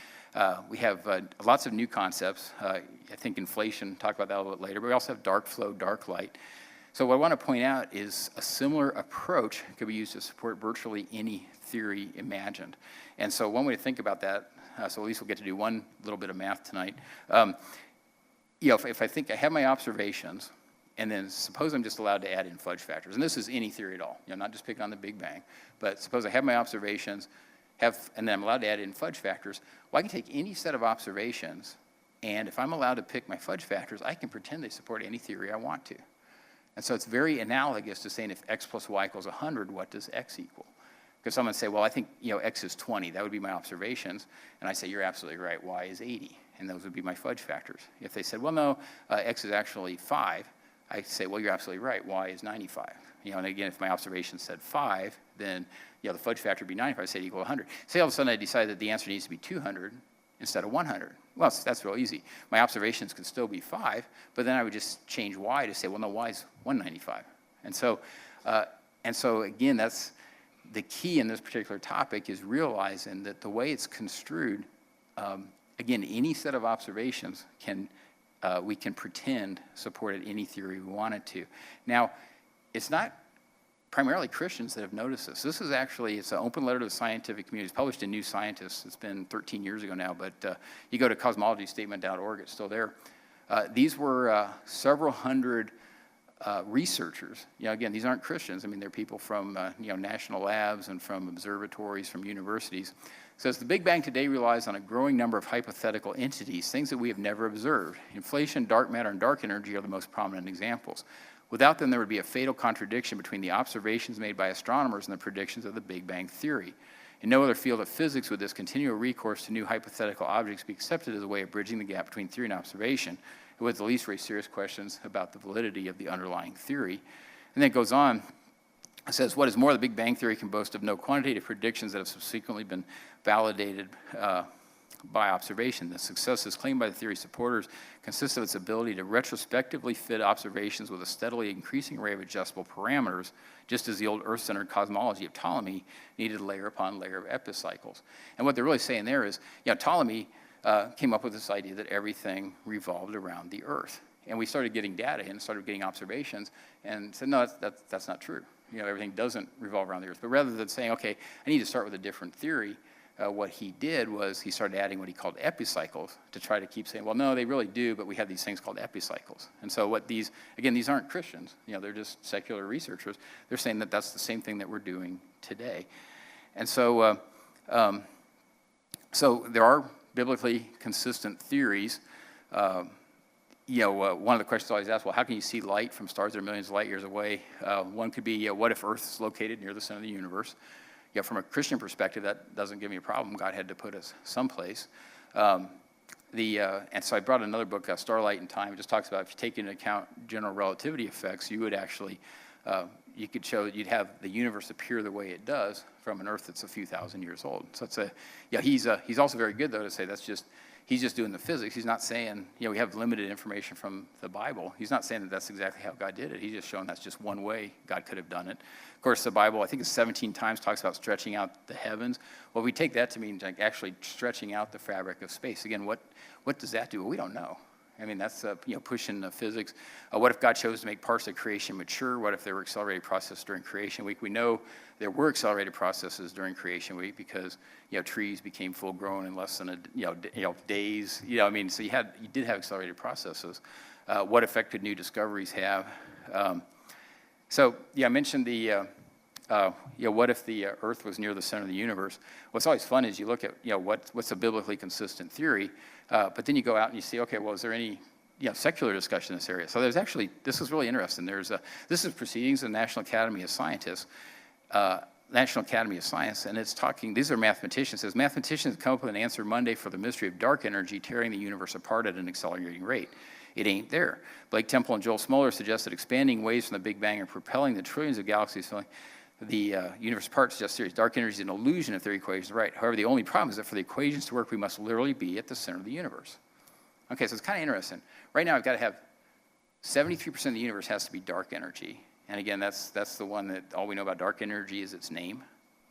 We have lots of new concepts. I think inflation, talk about that a little bit later, but we also have dark flow, dark light. So what I want to point out is a similar approach could be used to support virtually any theory imagined. And so one way to think about that, so at least we'll get to do one little bit of math tonight. If I think I have my observations, and then suppose I'm just allowed to add in fudge factors, and this is any theory at all, not just picking on the Big Bang, but suppose I have my observations, and then I'm allowed to add in fudge factors. Well, I can take any set of observations, and if I'm allowed to pick my fudge factors, I can pretend they support any theory I want to. And so it's very analogous to saying if x plus y equals 100, what does x equal? Because someone say, well, I think x is 20. That would be my observations. And I say, you're absolutely right. Y is 80. And those would be my fudge factors. If they said, well, no, x is actually 5, I say, well, you're absolutely right. Y is 95. And again, if my observation said 5, then the fudge factor would be 95. I say equal 100. Say all of a sudden I decide that the answer needs to be 200 instead of 100. Well, that's real easy. My observations could still be 5, but then I would just change y to say, well, no, y is 195. And so again, that's the key in this particular topic is realizing that the way it's construed, again, any set of observations we can pretend supported any theory we wanted to. Now, it's not primarily Christians that have noticed this. This is actually, it's an open letter to the scientific community. It's published in New Scientist. It's been 13 years ago now, but you go to cosmologystatement.org, it's still there. These were several hundred researchers. Again, these aren't Christians. I mean, they're people from national labs and from observatories, from universities. It says, the Big Bang today relies on a growing number of hypothetical entities, things that we have never observed. Inflation, dark matter, and dark energy are the most prominent examples. Without them, there would be a fatal contradiction between the observations made by astronomers and the predictions of the Big Bang theory. In no other field of physics would this continual recourse to new hypothetical objects be accepted as a way of bridging the gap between theory and observation. It would at least raise serious questions about the validity of the underlying theory. And then it goes on, it says, what is more, the Big Bang Theory can boast of no quantitative predictions that have subsequently been validated by observation. The successes claimed by the theory's supporters consist of its ability to retrospectively fit observations with a steadily increasing array of adjustable parameters, just as the old Earth-centered cosmology of Ptolemy needed layer upon layer of epicycles. And what they're really saying there is, Ptolemy came up with this idea that everything revolved around the Earth. And we started getting data and started getting observations and said, no, that's not true. Everything doesn't revolve around the Earth. But rather than saying, okay, I need to start with a different theory, what he did was he started adding what he called epicycles to try to keep saying, well, no, they really do, but we have these things called epicycles. And so what these aren't Christians. They're just secular researchers. They're saying that that's the same thing that we're doing today. And so, so there are biblically consistent theories. One of the questions I always asked, well, how can you see light from stars that are millions of light years away? One could be, what if Earth is located near the center of the universe? From a Christian perspective, that doesn't give me a problem. God had to put us someplace. And so I brought another book, Starlight in Time. It just talks about if you take into account general relativity effects, you would actually, you could show that you'd have the universe appear the way it does from an Earth that's a few thousand years old. So it's he's also very good, though, to say he's just doing the physics. He's not saying, we have limited information from the Bible. He's not saying that that's exactly how God did it. He's just showing that's just one way God could have done it. Of course, the Bible, I think it's 17 times, talks about stretching out the heavens. Well, we take that to mean like actually stretching out the fabric of space. Again, what does that do? Well, we don't know. I mean, that's pushing the physics. What if God chose to make parts of creation mature? What if there were accelerated processes during creation week? We know there were accelerated processes during creation week because trees became full grown in less than days. So you did have accelerated processes. What effect could new discoveries have? I mentioned the what if the Earth was near the center of the universe? What's always fun is you look at what's a biblically consistent theory, but then you go out and you see, okay, well, is there any secular discussion in this area? So there's actually, this is really interesting. This is Proceedings of the National Academy of Scientists, National Academy of Science, and it's talking, these are mathematicians. It says, mathematicians come up with an answer Monday for the mystery of dark energy tearing the universe apart at an accelerating rate. It ain't there. Blake Temple and Joel Smoller suggest that expanding waves from the Big Bang are propelling the trillions of galaxies filling the universe apart. Suggests serious dark energy is an illusion if their equations are right. However, the only problem is that for the equations to work, we must literally be at the center of the universe. Okay, so it's kind of interesting. Right now, I've got to have 73% of the universe has to be dark energy. And again, that's the one that all we know about dark energy is its name.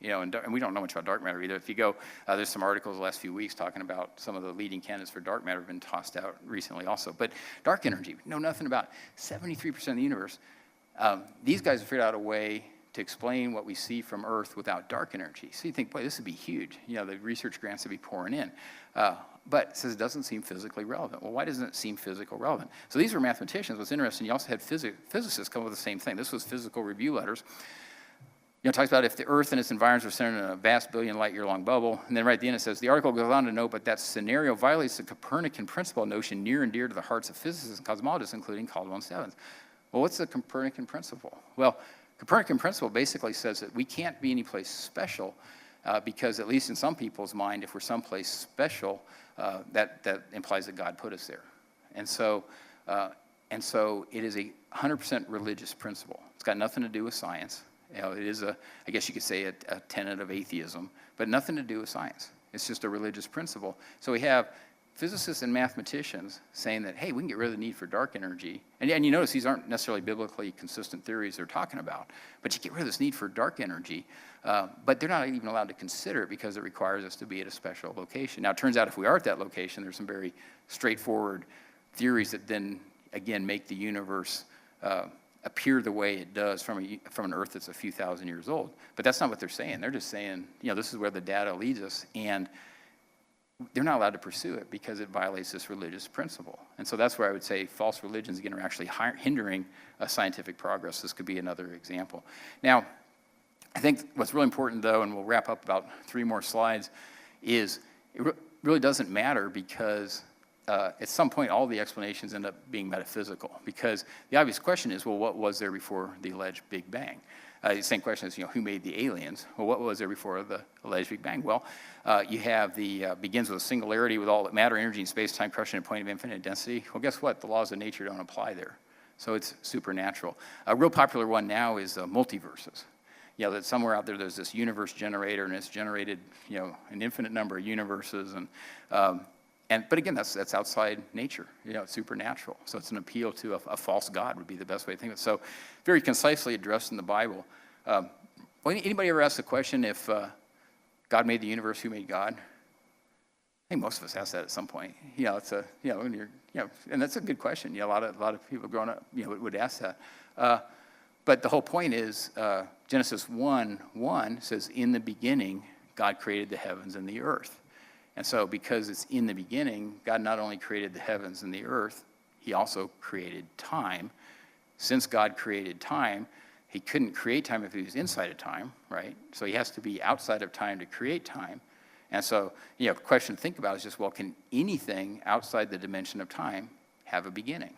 And we don't know much about dark matter either. If you go, there's some articles the last few weeks talking about some of the leading candidates for dark matter have been tossed out recently also. But dark energy, we know nothing about. 73% of the universe. These guys have figured out a way to explain what we see from Earth without dark energy. So you think, boy, this would be huge. The research grants would be pouring in. But it says it doesn't seem physically relevant. Well, why doesn't it seem physically relevant? So these were mathematicians. What's interesting, you also had physicists come up with the same thing. This was Physical Review Letters. It talks about if the Earth and its environs are centered in a vast billion light year long bubble. And then right at the end it says, the article goes on to note, but that scenario violates the Copernican principle notion near and dear to the hearts of physicists and cosmologists, including Caldwell and Stebbins. Well, what's the Copernican principle? Well, Copernican principle basically says that we can't be any place special because at least in some people's mind, if we're someplace special, that implies that God put us there. And so it is a 100% religious principle. It's got nothing to do with science. It is I guess you could say a tenet of atheism, but nothing to do with science. It's just a religious principle. So we have physicists and mathematicians saying that, hey, we can get rid of the need for dark energy. And you notice these aren't necessarily biblically consistent theories they're talking about, but you get rid of this need for dark energy, but they're not even allowed to consider it because it requires us to be at a special location. Now, it turns out if we are at that location, there's some very straightforward theories that then, again, make the universe appear the way it does from an Earth that's a few thousand years old. But that's not what they're saying. They're just saying, this is where the data leads us, and they're not allowed to pursue it because it violates this religious principle. And so that's where I would say false religions, again, are actually hindering scientific progress. This could be another example. Now, I think what's really important, though, and we'll wrap up about 3 more slides, is it really doesn't matter because at some point, all the explanations end up being metaphysical, because the obvious question is, well, what was there before the alleged Big Bang? The same question is, who made the aliens? Well, what was there before the alleged Big Bang? Well, you have begins with a singularity with all that matter, energy, and space-time crushing at a point of infinite density. Well, guess what? The laws of nature don't apply there. So it's supernatural. A real popular one now is multiverses. That somewhere out there there's this universe generator, and it's generated, an infinite number of universes, but again, that's outside nature. It's supernatural. So it's an appeal to a false god would be the best way to think of it. So very concisely addressed in the Bible. Anybody ever ask the question, if God made the universe, who made God? I think most of us ask that at some point. It's when you're, and that's a good question. A lot of people growing up, would ask that. But the whole point is, Genesis 1:1 says, in the beginning, God created the heavens and the earth. And so because it's in the beginning, God not only created the heavens and the earth, he also created time. Since God created time, he couldn't create time if he was inside of time, right? So he has to be outside of time to create time. And so, the question to think about is just, well, can anything outside the dimension of time have a beginning?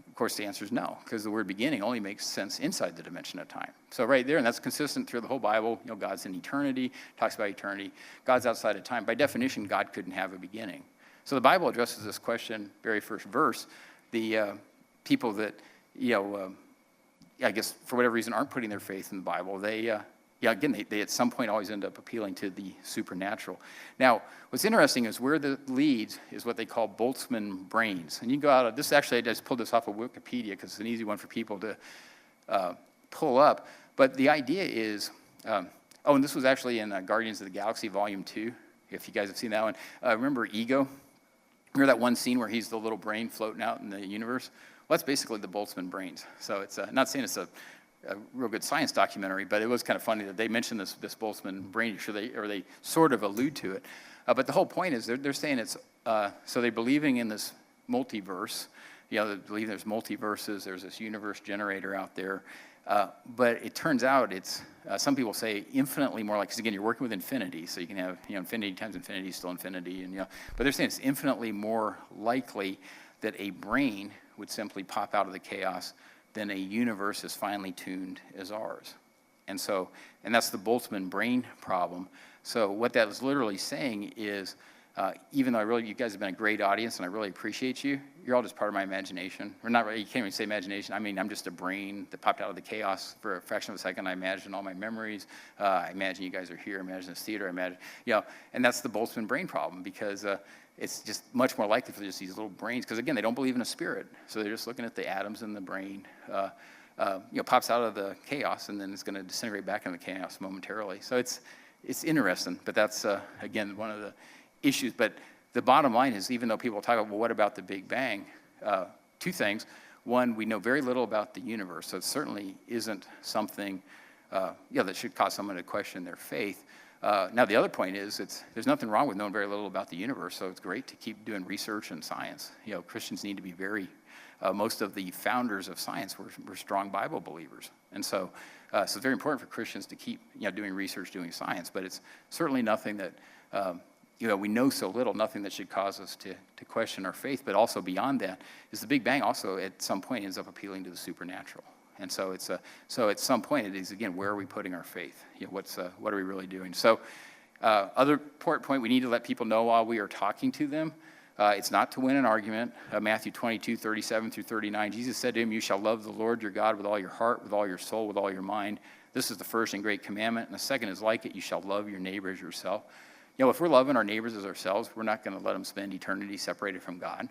Of course, the answer is no, because the word beginning only makes sense inside the dimension of time. So right there, and that's consistent through the whole Bible, God's in eternity, talks about eternity. God's outside of time. By definition, God couldn't have a beginning. So the Bible addresses this question, very first verse. The people that, I guess for whatever reason aren't putting their faith in the Bible, they at some point always end up appealing to the supernatural. Now, what's interesting is where that leads is what they call Boltzmann brains. And you can go out of this, actually I just pulled this off of Wikipedia because it's an easy one for people to pull up. But the idea is, and this was actually in Guardians of the Galaxy Volume 2, if you guys have seen that one. Remember Ego? Remember that one scene where he's the little brain floating out in the universe? Well, that's basically the Boltzmann brains. So it's not saying it's a real good science documentary, but it was kind of funny that they mentioned this Boltzmann brain, or they sort of allude to it. But the whole point is they're saying it's, so they're believing in this multiverse. They believe there's multiverses, there's this universe generator out there. But it turns out it's, some people say infinitely more, like, because again, you're working with infinity, so you can have, infinity times infinity is still infinity, but they're saying it's infinitely more likely that a brain would simply pop out of the chaos than a universe as finely tuned as ours. And that's the Boltzmann brain problem. So what that is literally saying is, even though you guys have been a great audience and I really appreciate you, you're all just part of my imagination. Or not really, you can't even say imagination. I mean, I'm just a brain that popped out of the chaos for a fraction of a second. I imagine all my memories. I imagine you guys are here. I imagine this theater. I imagine, and that's the Boltzmann brain problem, because it's just much more likely for just these little brains, because again, they don't believe in a spirit. So they're just looking at the atoms in the brain, pops out of the chaos, and then it's going to disintegrate back into the chaos momentarily. So it's interesting, but that's, again, one of the issues. But the bottom line is, even though people talk about, well, what about the Big Bang? Two things. One, we know very little about the universe, so it certainly isn't something that should cause someone to question their faith. Now, the other point is, there's nothing wrong with knowing very little about the universe, so it's great to keep doing research and science. Christians need to be most of the founders of science were strong Bible believers. And so it's very important for Christians to keep doing research, doing science, but it's certainly nothing that, we know so little, nothing that should cause us to question our faith. But also beyond that is the Big Bang also at some point ends up appealing to the supernatural. And so so at some point it is, again, where are we putting our faith? What are we really doing? So other important point, we need to let people know while we are talking to them, it's not to win an argument. Matthew 22:37-39, Jesus said to him, "You shall love the Lord your God with all your heart, with all your soul, with all your mind. This is the first and great commandment. And the second is like it, you shall love your neighbor as yourself." If we're loving our neighbors as ourselves, we're not going to let them spend eternity separated from God.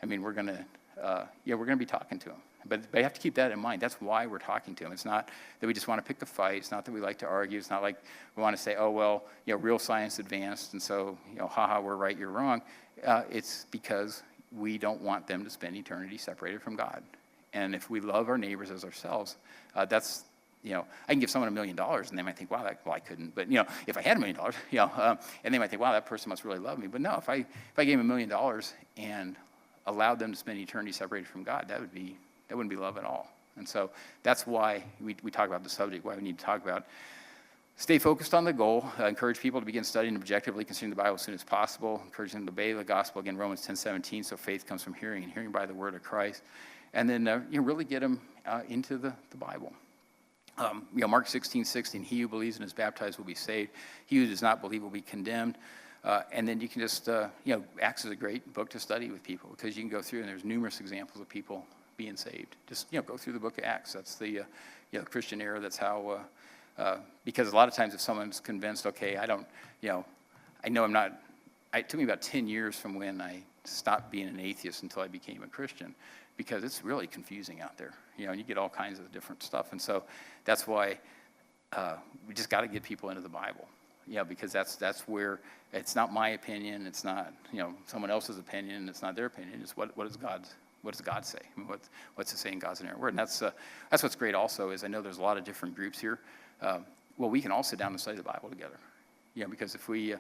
I mean, we're going to be talking to them. But you have to keep that in mind. That's why we're talking to them. It's not that we just want to pick a fight. It's not that we like to argue. It's not like we want to say, oh, well, real science advanced, and so, haha, we're right, you're wrong. It's because we don't want them to spend eternity separated from God. And if we love our neighbors as ourselves, that's, I can give someone $1 million, and they might think, wow, I couldn't. But, if I had $1 million, and they might think, wow, that person must really love me. But no, if I gave them $1 million and allowed them to spend eternity separated from God, that wouldn't be love at all. And so that's why we talk about the subject, why we need to talk about Stay focused on the goal. Encourage people to begin studying objectively, considering the Bible as soon as possible. Encourage them to obey the gospel. Again, Romans 10:17. So faith comes from hearing, and hearing by the word of Christ. And then really get them into the Bible. Mark 16:16. He who believes and is baptized will be saved. He who does not believe will be condemned. And then you can just Acts is a great book to study with people, because you can go through and there's numerous examples of people being saved. Just go through the book of Acts. That's the Christian era. That's how. Because a lot of times if someone's convinced, okay, I know I'm not, it took me about 10 years from when I stopped being an atheist until I became a Christian, because it's really confusing out there, and you get all kinds of different stuff. And so that's why we just got to get people into the Bible, because that's where it's not my opinion, it's not, someone else's opinion, it's not their opinion, it's what does God say? I mean, what's it say in God's inerrant word? And that's what's great also is I know there's a lot of different groups here. We can all sit down and study the Bible together. Because if we,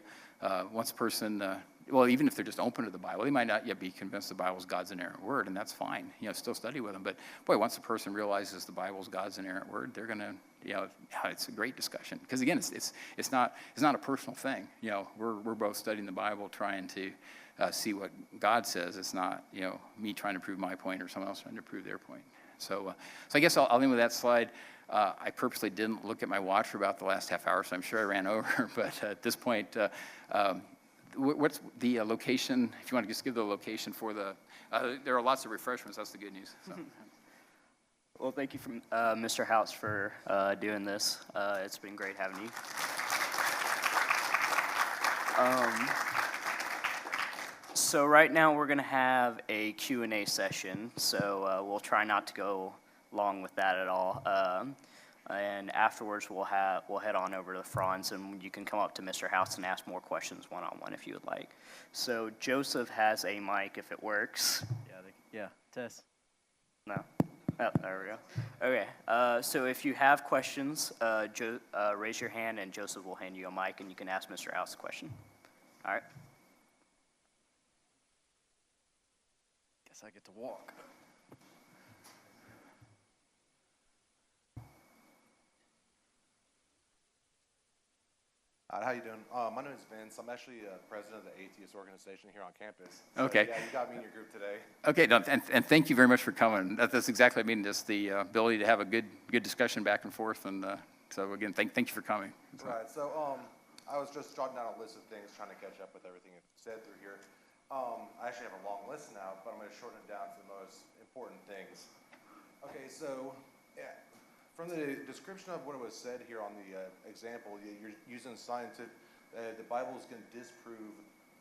once a person, even if they're just open to the Bible, they might not yet be convinced the Bible is God's inerrant word, and that's fine. Still study with them. But boy, once a person realizes the Bible is God's inerrant word, they're gonna, it's a great discussion. Because again, it's not a personal thing. We're both studying the Bible, trying to see what God says. It's not, me trying to prove my point or someone else trying to prove their point. So I guess I'll end with that slide. I purposely didn't look at my watch for about the last half hour, so I'm sure I ran over. But at this point, what's the location? If you want to just give the location for the, there are lots of refreshments. That's the good news. So. Well, thank you, Mr. Houts, for doing this. It's been great having you. So right now we're going to have a Q&A session, so we'll try not to go long with that at all. And afterwards we'll head on over to the fronts, and you can come up to Mr. Houts and ask more questions one-on-one if you would like. So Joseph has a mic if it works. Yeah, test. No? Oh, there we go. Okay, so if you have questions, raise your hand and Joseph will hand you a mic and you can ask Mr. Houts a question. All right. Guess I get to walk. How you doing? My name is Vince. I'm actually president of the Atheist organization here on campus. Okay. Yeah, you got me in your group today. Okay, no, and thank you very much for coming. That's exactly what I mean, just the ability to have a good discussion back and forth. And so again, thank you for coming. Right. So I was just jotting down a list of things, trying to catch up with everything you've said through here. I actually have a long list now, but I'm going to shorten it down to the most important things. Okay, so yeah. From the description of what was said here on the example, you're using scientific, the Bible is going to disprove,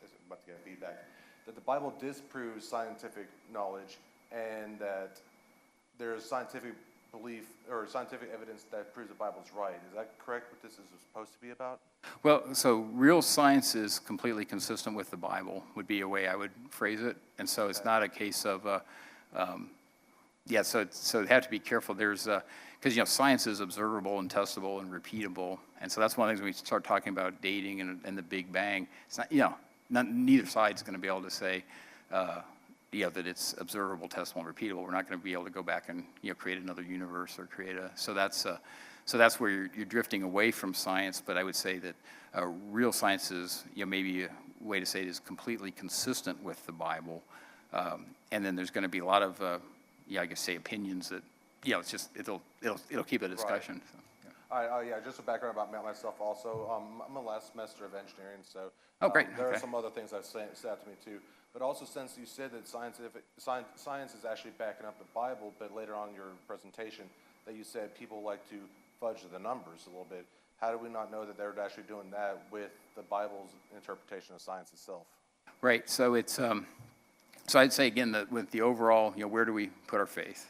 I'm about to get feedback, that the Bible disproves scientific knowledge and that there's scientific belief or scientific evidence that proves the Bible's right. Is that correct, what this is supposed to be about? Well, so real science is completely consistent with the Bible would be a way I would phrase it. And so it's not a case of, so you have to be careful. There's, because, science is observable and testable and repeatable. And so that's one of the things when we start talking about dating and the Big Bang. It's not, neither side's going to be able to say, that it's observable, testable, and repeatable. We're not going to be able to go back and, create another universe or create so that's where you're drifting away from science. But I would say that real science is, maybe a way to say it is completely consistent with the Bible. And then there's going to be a lot of, I guess say opinions that, it's just, it'll keep a discussion. Right. So, yeah. All right, just a background about myself also. I'm a last semester of engineering, so great. There are some other things that stood out to me too. But also, since you said that science is actually backing up the Bible, but later on in your presentation that you said people like to fudge the numbers a little bit, how do we not know that they're actually doing that with the Bible's interpretation of science itself? Right, so it's, so I'd say again that with the overall, where do we put our faith?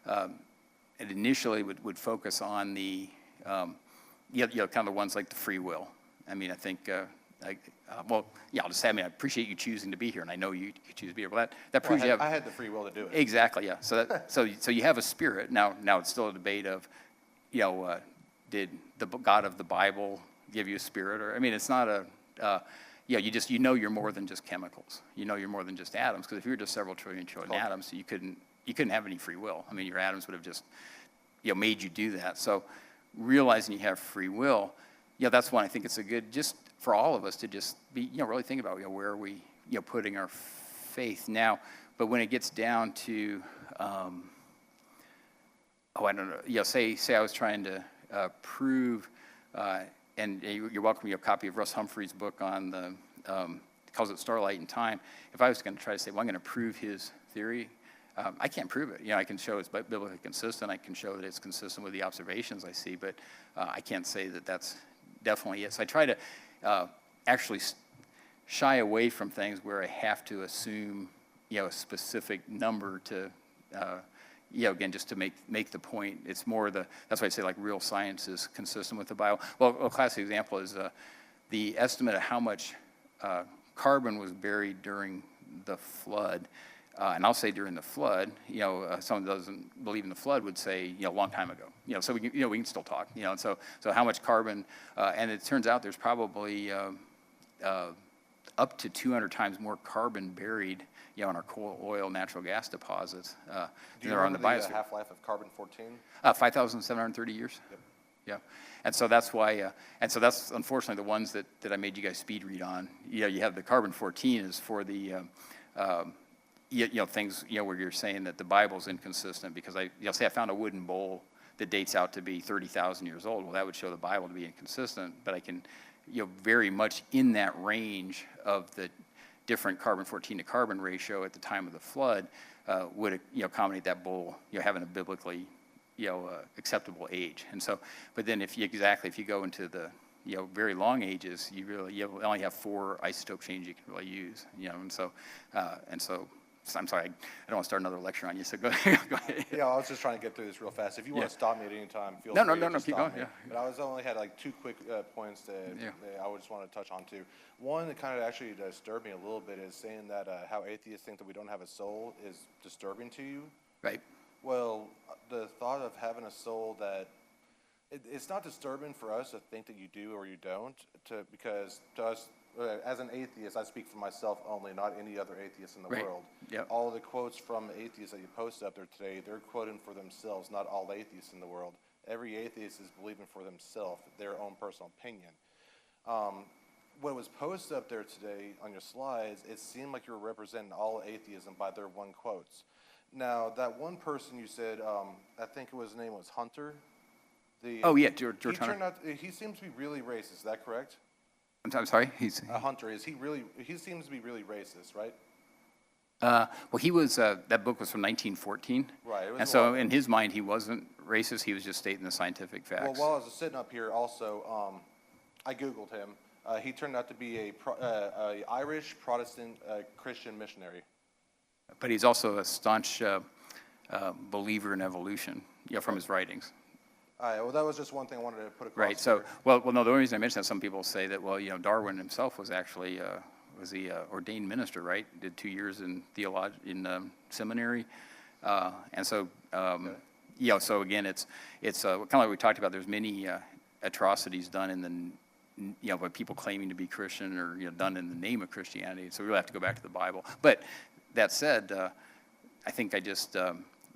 It initially would focus on the, kind of the ones like the free will. I mean, I think, I'll just say, I appreciate you choosing to be here, and I know you choose to be here. But that proves you have. I had the free will to do it. Exactly, yeah. So you have a spirit. Now it's still a debate of, did the God of the Bible give you a spirit? Or it's not a. You know you're more than just chemicals. You know you're more than just atoms. Because if you were just several trillion atoms, you couldn't have any free will. Your atoms would have just, made you do that. So realizing you have free will, that's one I think it's a good, just for all of us to just be, really think about, where are we, putting our faith now. But when it gets down to, I don't know, say I was trying to prove, and you're welcome to a copy of Russ Humphrey's book on the, calls it Starlight in Time. If I was going to try to say, well, I'm going to prove his theory, I can't prove it. I can show it's biblically consistent. I can show that it's consistent with the observations I see, but I can't say that that's definitely it. So I try to actually shy away from things where I have to assume, a specific number to, again, just to make the point. It's more that's why I say like real science is consistent with the Bible. Well, a classic example is the estimate of how much carbon was buried during the flood. And I'll say during the flood, someone that doesn't believe in the flood would say, a long time ago. So we can still talk. And so how much carbon? And it turns out there's probably up to 200 times more carbon buried, in our coal, oil, natural gas deposits than there are on the biosphere. Do you know the half-life of carbon-14? 5,730 years. Yep. Yeah. And so that's why, and so that's unfortunately the ones that I made you guys speed read on. You have the carbon-14 is for the, things, where you're saying that the Bible's inconsistent because say I found a wooden bowl that dates out to be 30,000 years old. Well, that would show the Bible to be inconsistent, but I can, very much in that range of the different carbon-14 to carbon ratio at the time of the flood would, accommodate that bowl, having a biblically, acceptable age. And so, but then if you go into the, very long ages, you only have 4 isotope changes you can really use, and so I'm sorry, I don't want to start another lecture on you, so go ahead. Yeah, I was just trying to get through this real fast. If you want to stop me at any time, feel No, free to keep stop going, me. yeah. But I only had like 2 quick points that I would just want to touch on too. One that kind of actually disturbed me a little bit is saying that how atheists think that we don't have a soul is disturbing to you. Right. Well, the thought of having a soul that it's not disturbing for us to think that you do or you don't, because to us, as an atheist, I speak for myself only, not any other atheist in the world. Yep. All of the quotes from atheists that you posted up there today, they're quoting for themselves, not all atheists in the world. Every atheist is believing for themselves, their own personal opinion. What was posted up there today on your slides, it seemed like you were representing all atheism by their one quotes. Now, that one person you said, I think his name was Hunter. George Hunter. He seems to be really racist, is that correct? I'm sorry? Hunter, he seems to be really racist, right? Well, he was, that book was from 1914. Right. And so in his mind, he wasn't racist. He was just stating the scientific facts. Well, while I was sitting up here also, I Googled him. He turned out to be a Irish Protestant Christian missionary. But he's also a staunch believer in evolution, from his writings. All right, well, that was just one thing I wanted to put across. Right. So, well, no. The only reason I mentioned that, some people say that, well, Darwin himself was actually was he ordained minister, right? Did 2 years in seminary, and so So again, it's kind of like we talked about. There's many atrocities done in the by people claiming to be Christian or done in the name of Christianity. So we really have to go back to the Bible. But that said, I think I just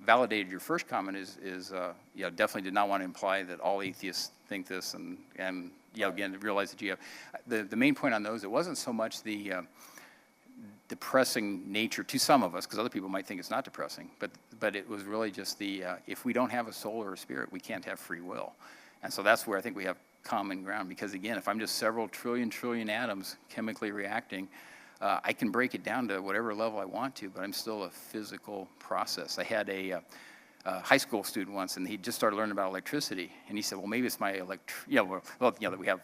validated your first comment is definitely did not want to imply that all atheists think this and again, to realize that you have the main point on those, it wasn't so much the depressing nature to some of us, because other people might think it's not depressing, but it was really just if we don't have a soul or a spirit, we can't have free will. And so that's where I think we have common ground, because again, if I'm just several trillion atoms chemically reacting, I can break it down to whatever level I want to, but I'm still a physical process. I had a high school student once, and he just started learning about electricity, and he said, well, maybe it's my that we have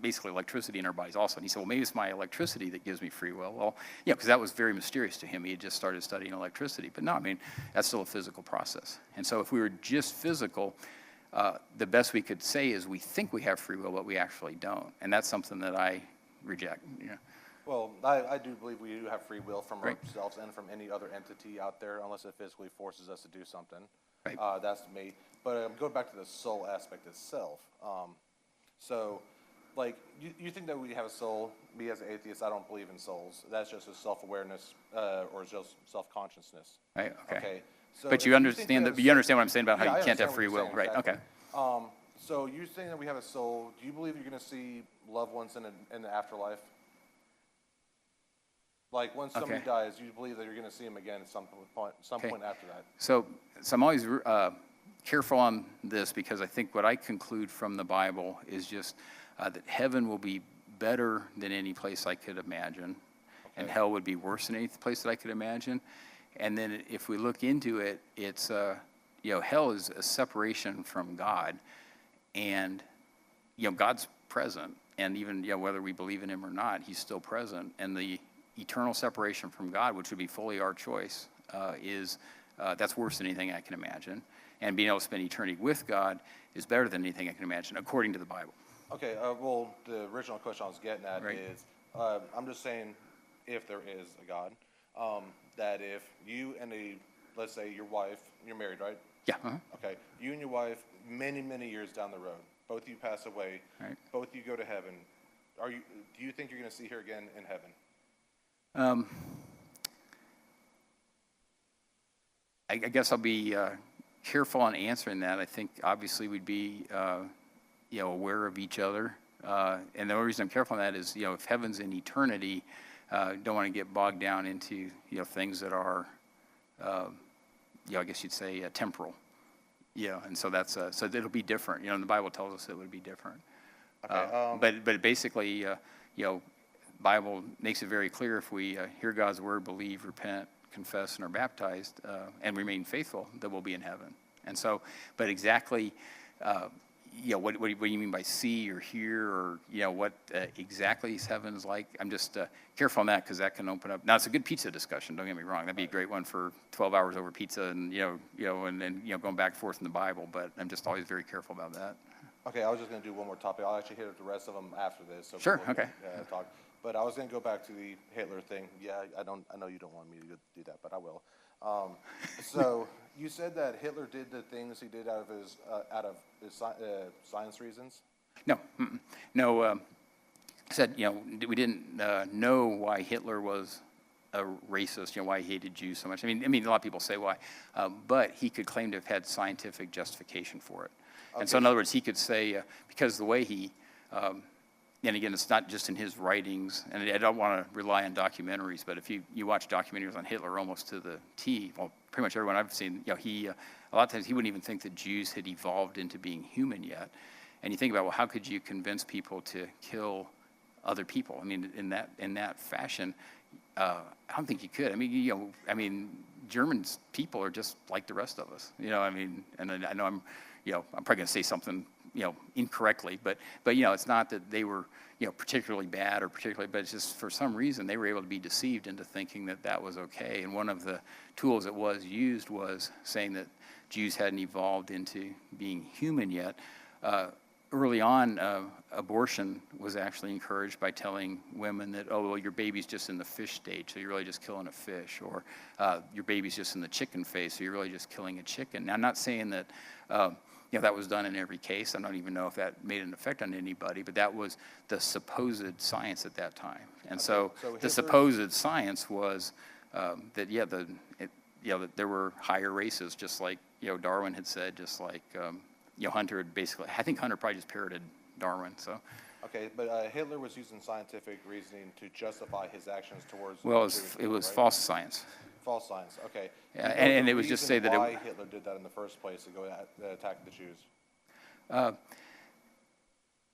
basically electricity in our bodies also. And he said, well, maybe it's my electricity that gives me free will. Well, because that was very mysterious to him. He had just started studying electricity. But no, I mean, that's still a physical process. And so if we were just physical, the best we could say is we think we have free will, but we actually don't. And that's something that I reject. Well, I do believe we do have free will from Right. ourselves and from any other entity out there, unless it physically forces us to do something. Right. That's me. But going back to the soul aspect itself. So, like, you think that we have a soul? Me as an atheist, I don't believe in souls. That's just a self-awareness or just self-consciousness. Right. Okay. So But if you think understand that you understand what I'm saying about how Yeah, I you can't have understand free what will, you're saying, right? exactly. Okay. So you're saying that we have a soul. Do you believe you're going to see loved ones in the afterlife? Like when somebody Okay. dies, you believe that you're going to see them again at some point after that? So I'm always careful on this because I think what I conclude from the Bible is just that heaven will be better than any place I could imagine, and Okay. hell would be worse than any place that I could imagine. And then if we look into it, it's hell is a separation from God, and God's present, and even whether we believe in Him or not, He's still present. And the eternal separation from God, which would be fully our choice, that's worse than anything I can imagine. And being able to spend eternity with God is better than anything I can imagine, according to the Bible. Okay, well, the original question I was getting at Right. is, I'm just saying, if there is a God, that if you and let's say your wife, you're married, right? Yeah. Uh-huh. Okay, you and your wife, many, many years down the road, both of you pass away, Right. both of you go to heaven. Do you think you're going to see her again in heaven? I guess I'll be careful on answering that. I think obviously we'd be aware of each other, and the only reason I'm careful on that is if heaven's in eternity, don't want to get bogged down into things that are I guess you'd say temporal. And so that's so it'll be different. And the Bible tells us it would be different. Okay. But basically, Bible makes it very clear if we hear God's word, believe, repent, confess, and are baptized, and remain faithful, that we'll be in heaven. And so, but exactly, what do you mean by see or hear, or what exactly heaven's like? I'm just careful on that because that can open up. Now, it's a good pizza discussion. Don't get me wrong. That'd be a great one for 12 hours over pizza, and and then going back and forth in the Bible. But I'm just always very careful about that. Okay, I was just going to do one more topic. I'll actually hit the rest of them after this. So Sure, people okay. can, talk. But I was going to go back to the Hitler thing. Yeah, I know you don't want me to do that, but I will. So you said that Hitler did the things he did out of his science reasons. No, no. Said we didn't know why Hitler was a racist. Why he hated Jews so much. I mean, a lot of people say why, but he could claim to have had scientific justification for it. Okay. And so, in other words, he could say because the way he, and again, it's not just in his writings, and I don't want to rely on documentaries, but if you watch documentaries on Hitler almost to the T, well, pretty much everyone I've seen, he a lot of times he wouldn't even think that Jews had evolved into being human yet. And you think about, well, how could you convince people to kill other people? I mean, in that fashion, I don't think you could. I mean, Germans people are just like the rest of us. And I know I'm probably going to say something incorrectly, but it's not that they were particularly bad but it's just for some reason they were able to be deceived into thinking that was okay. And one of the tools that was used was saying that Jews hadn't evolved into being human yet. Early on, abortion was actually encouraged by telling women that, oh, well, your baby's just in the fish stage, so you're really just killing a fish, or your baby's just in the chicken phase, so you're really just killing a chicken. Now, I'm not saying that that was done in every case. I don't even know if that made an effect on anybody, but that was the supposed science at that time. And so the supposed science was that that there were higher races, just like Darwin had said, just like Hunter had basically. I think Hunter probably just parroted Darwin. So. Okay, but Hitler was using scientific reasoning to justify his actions towards. Well, it was right? False science. False science. Okay. Yeah, and it was just say that why Hitler did that in the first place to go attack the Jews. A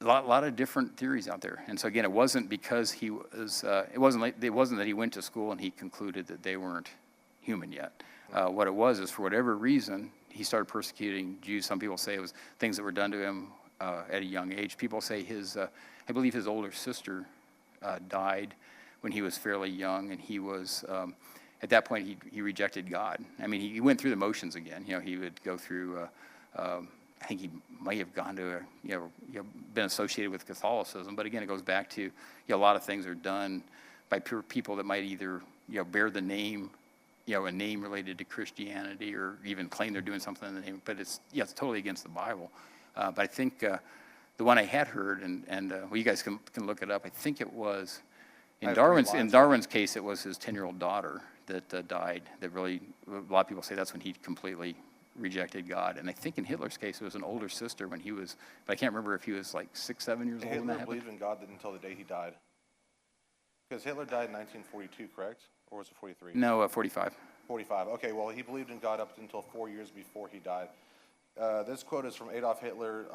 lot of different theories out there, and so again, it wasn't because he was. It wasn't that he went to school and he concluded that they weren't human yet. What it was is, for whatever reason, he started persecuting Jews. Some people say it was things that were done to him at a young age. People say I believe his older sister died when he was fairly young, and he was. At that point, he rejected God. I mean, he went through the motions again. He would go through. I think he might have gone to been associated with Catholicism, but again, it goes back to a lot of things are done by people that might either bear the name, a name related to Christianity, or even claim they're doing something in the name. But it's totally against the Bible. But I think the one I had heard, and well, you guys can look it up. I think it was in Darwin's case, it was his 10-year-old daughter that died. That really, a lot of people say that's when he completely rejected God. And I think in Hitler's case, it was an older sister when he was, but I can't remember if he was like 6, 7 years old when that Hitler happened. believed in God until the day he died. Because Hitler died in 1942, correct? Or was it 43? No, 45. 45. Okay, well, he believed in God up until 4 years before he died. This quote is from Adolf Hitler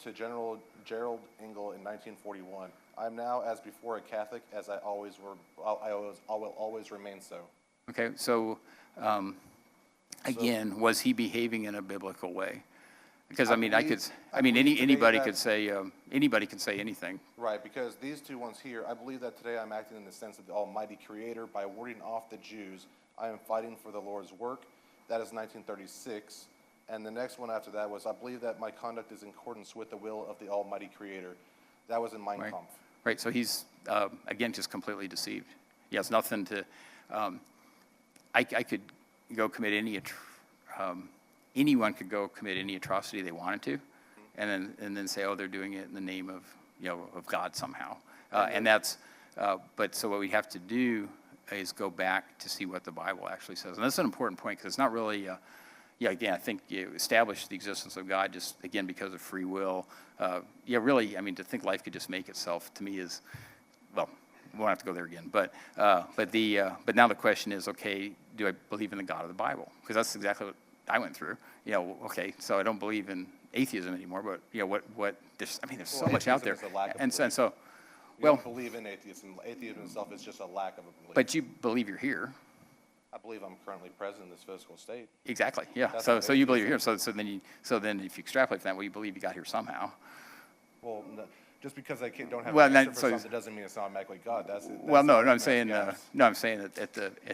to General Gerald Engel in 1941. I'm now, as before, a Catholic, as I will always remain so. Okay, so again, was he behaving in a biblical way? Because anybody could say anything. Right, because these two ones here, I believe that today I'm acting in the sense of the Almighty Creator by warding off the Jews. I am fighting for the Lord's work. That is 1936. And the next one after that was, I believe that my conduct is in accordance with the will of the Almighty Creator. That was in Mein Kampf. Right, so he's, again, just completely deceived. He has nothing to, I could go commit anyone could go commit any atrocity they wanted to, and then say, oh, they're doing it in the name of, of God somehow. And that's, but so what we have to do is go back to see what the Bible actually says. And that's an important point, because it's not really, again, I think you establish the existence of God just, again, because of free will. Really, to think life could just make itself, to me, is, well, we won't have to go there again. But now the question is, okay, do I believe in the God of the Bible? Because that's exactly what I went through. Okay, so I don't believe in atheism anymore, but, there's so much out there. And so, we don't believe in atheism. Atheism itself is just a lack of a belief. But you believe you're here. I believe I'm currently present in this physical state. Exactly. Yeah. So you believe you're here. So then if you extrapolate from that, well, you believe you got here somehow. Well, no, just because I don't have an answer for something doesn't mean it's not automatically God. I'm saying that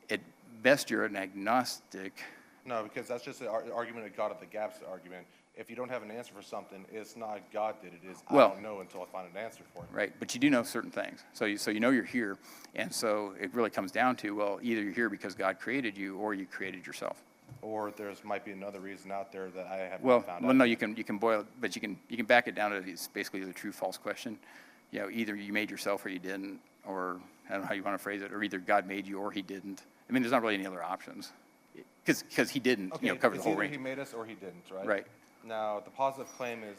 at best you're an agnostic. No, because that's just the argument of God of the gaps argument. If you don't have an answer for something, it's not God did it. It's I don't know until I find an answer for it. Right, but you do know certain things. So you know you're here, and so it really comes down to, well, either you're here because God created you, or you created yourself. Or might be another reason out there that I haven't found out. Well, no, you can boil it, but you can back it down to it's basically the true false question. Either you made yourself or you didn't, or I don't know how you want to phrase it, or either God made you or he didn't. There's not really any other options, because he didn't, cover the whole range. Either he made us or he didn't, right? Right. Now, the positive claim is,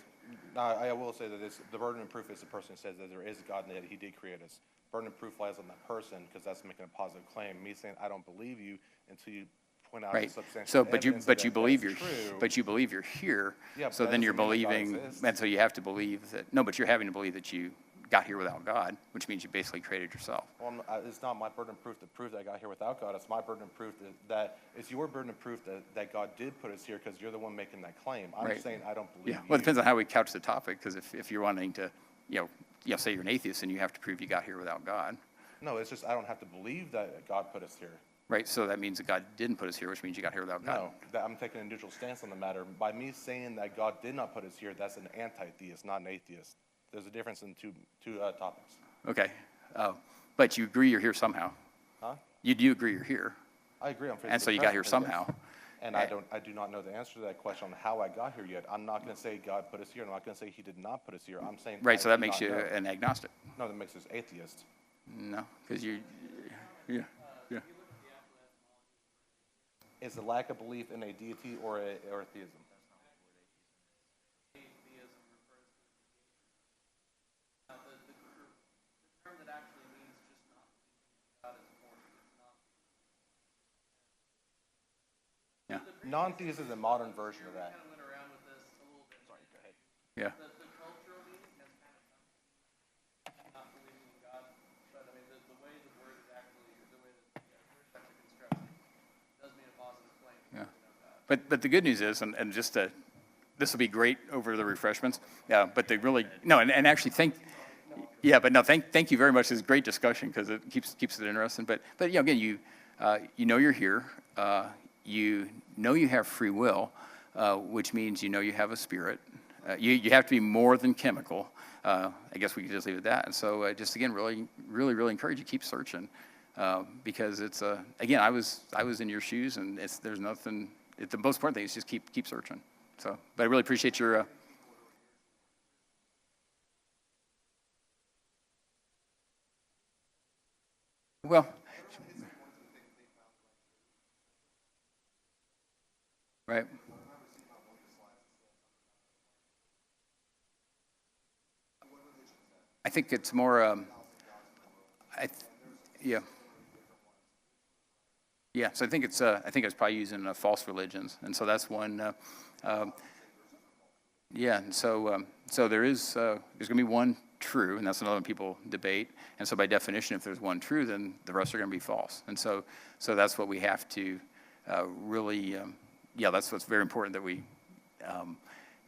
I will say that the burden of proof is the person who says that there is a God and that he did create us. Burden of proof lies on that person, because that's making a positive claim. Me saying I don't believe you until you point out the substantial evidence but you believe you're true. But you believe you're here. Yeah, so then you're believing, and so you have to believe that. No, but you're having to believe that you got here without God, which means you basically created yourself. Well, it's not my burden of proof to prove that I got here without God. It's my burden of proof that it's your burden of proof that God did put us here, because you're the one making that claim. I'm saying I don't believe you. Well, it depends on how we couch the topic, because if you're wanting to, say you're an atheist and you have to prove you got here without God. No, it's just I don't have to believe that God put us here. Right, so that means that God didn't put us here, which means you got here without God. No, I'm taking a neutral stance on the matter. By me saying that God did not put us here, that's an anti-theist, not an atheist. There's a difference in two topics. Okay, but you agree you're here somehow. Huh? You do agree you're here. I agree. And so you got here somehow. And I do not know the answer to that question on how I got here yet. I'm not going to say God put us here. I'm not going to say he did not put us here. I'm saying right. So that makes you an agnostic. No, that makes us atheist. No, because yeah. Is a lack of belief in a deity or a theism? Yeah. Non-theism is a modern version of that. Sorry, go ahead. Yeah. The cultural meaning has kind of come not believing in God, but the way the word is actually, the way that the words actually constructed does mean a positive claim. Yeah. But the good news is, and just this will be great over the refreshments. Yeah. But they really and actually thank you very much. It's a great discussion, because it keeps it interesting. But again, you you're here. You know you have free will, which means you have a spirit. You have to be more than chemical. I guess we could just leave it at that. And so just again, really encourage you, keep searching, because it's again, I was in your shoes, and there's nothing. The most important thing is just keep searching. So, but I really appreciate your. Well. Right. I think it's more, yeah. Yeah, so I think it's probably using false religions, and so that's one. Yeah, and so there's going to be one true, and that's another one people debate. And so by definition, if there's one true, then the rest are going to be false. And so that's what we have to really, that's what's very important, that we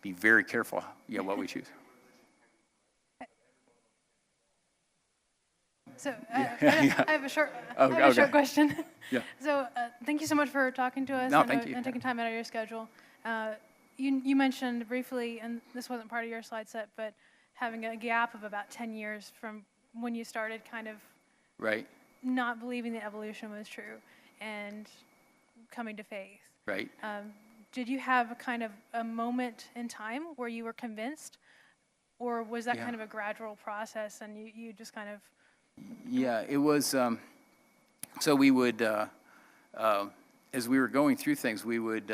be very careful, what we choose. So I have a short, short question. Yeah. So thank you so much for talking to us No, and, thank you. and taking time out of your schedule. You mentioned briefly, and this wasn't part of your slide set, but having a gap of about 10 years from when you started kind of Right. not believing that evolution was true and coming to faith. Right. Did you have a kind of a moment in time where you were convinced, or was that kind of a gradual process and you just kind of... Yeah, it was, so we would, as we were going through things, we would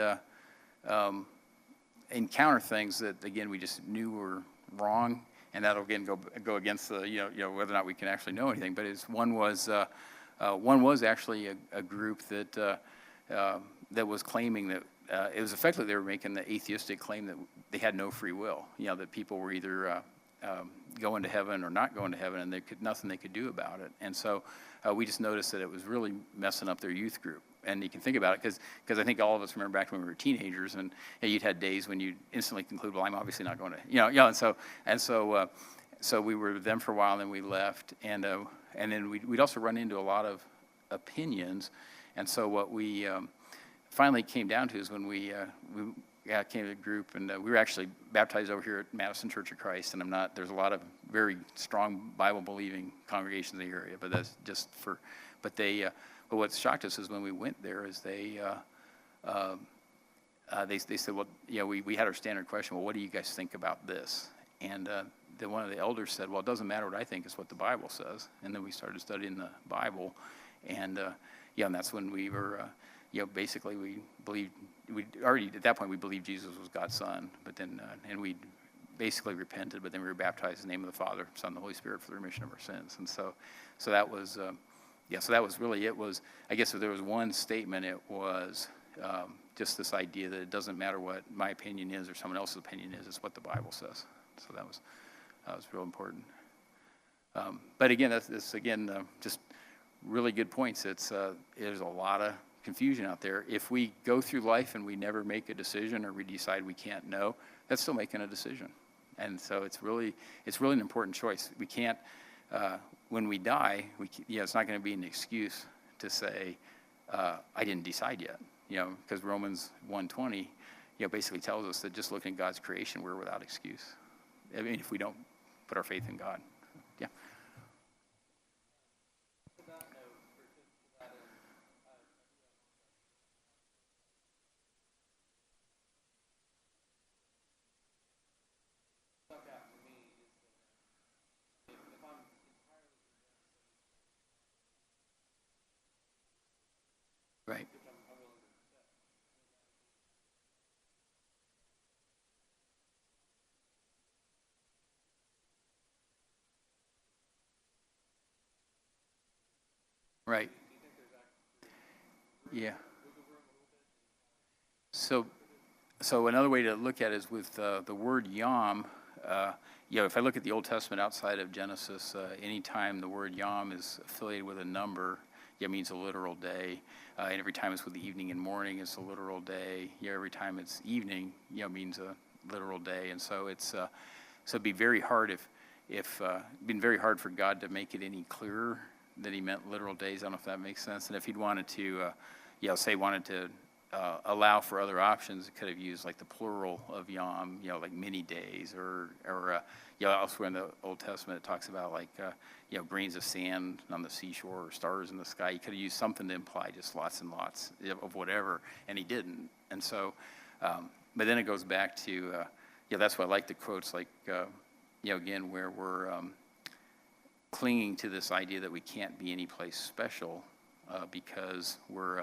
encounter things that, again, we just knew were wrong, and that'll, again, go against the, whether or not we can actually know anything. But one was actually a group that was claiming that, it was effectively, they were making the atheistic claim that they had no free will, that people were either going to heaven or not going to heaven, and nothing they could do about it. And so we just noticed that it was really messing up their youth group. And you can think about it, because I think all of us remember back when we were teenagers, and you'd had days when you'd instantly conclude, well, I'm obviously not going to, and so we were with them for a while, and then we left, and then we'd also run into a lot of opinions. And so what we finally came down to is when we came to the group, and we were actually baptized over here at Madison Church of Christ, and there's a lot of very strong Bible-believing congregations in the area, but that's just but what shocked us is when we went there is they said, well, we had our standard question, well, what do you guys think about this? And then one of the elders said, well, it doesn't matter what I think, it's what the Bible says. And then we started studying the Bible, and and that's when we were, basically we believed, at that point we believed Jesus was God's son, but then, and we basically repented, but then we were baptized in the name of the Father, Son, and the Holy Spirit for the remission of our sins. And so that was, so that was really, I guess if there was one statement, it was just this idea that it doesn't matter what my opinion is or someone else's opinion is, it's what the Bible says. So that was real important. But again, that's just really good points. There's a lot of confusion out there. If we go through life and we never make a decision, or we decide we can't know, that's still making a decision. And so it's really an important choice. We can't, when we die, it's not going to be an excuse to say, I didn't decide yet, because Romans 1:20, basically tells us that just looking at God's creation, we're without excuse. I mean, if we don't put our faith in God. Yeah. Right. Right. Yeah. So another way to look at it is with the word yom. If I look at the Old Testament outside of Genesis, anytime the word yom is affiliated with a number, it means a literal day. And every time it's with the evening and morning, it's a literal day. Every time it's evening, means a literal day. And so so it'd be very hard been very hard for God to make it any clearer that he meant literal days. I don't know if that makes sense. And if he'd wanted to, wanted to allow for other options, it could have used like the plural of yom, like many days, or elsewhere in the Old Testament it talks about like, grains of sand on the seashore or stars in the sky. He could have used something to imply just lots and lots of whatever, and he didn't. And so, but then it goes back to, that's why I like the quotes, like, again, where we're clinging to this idea that we can't be any place special because we're,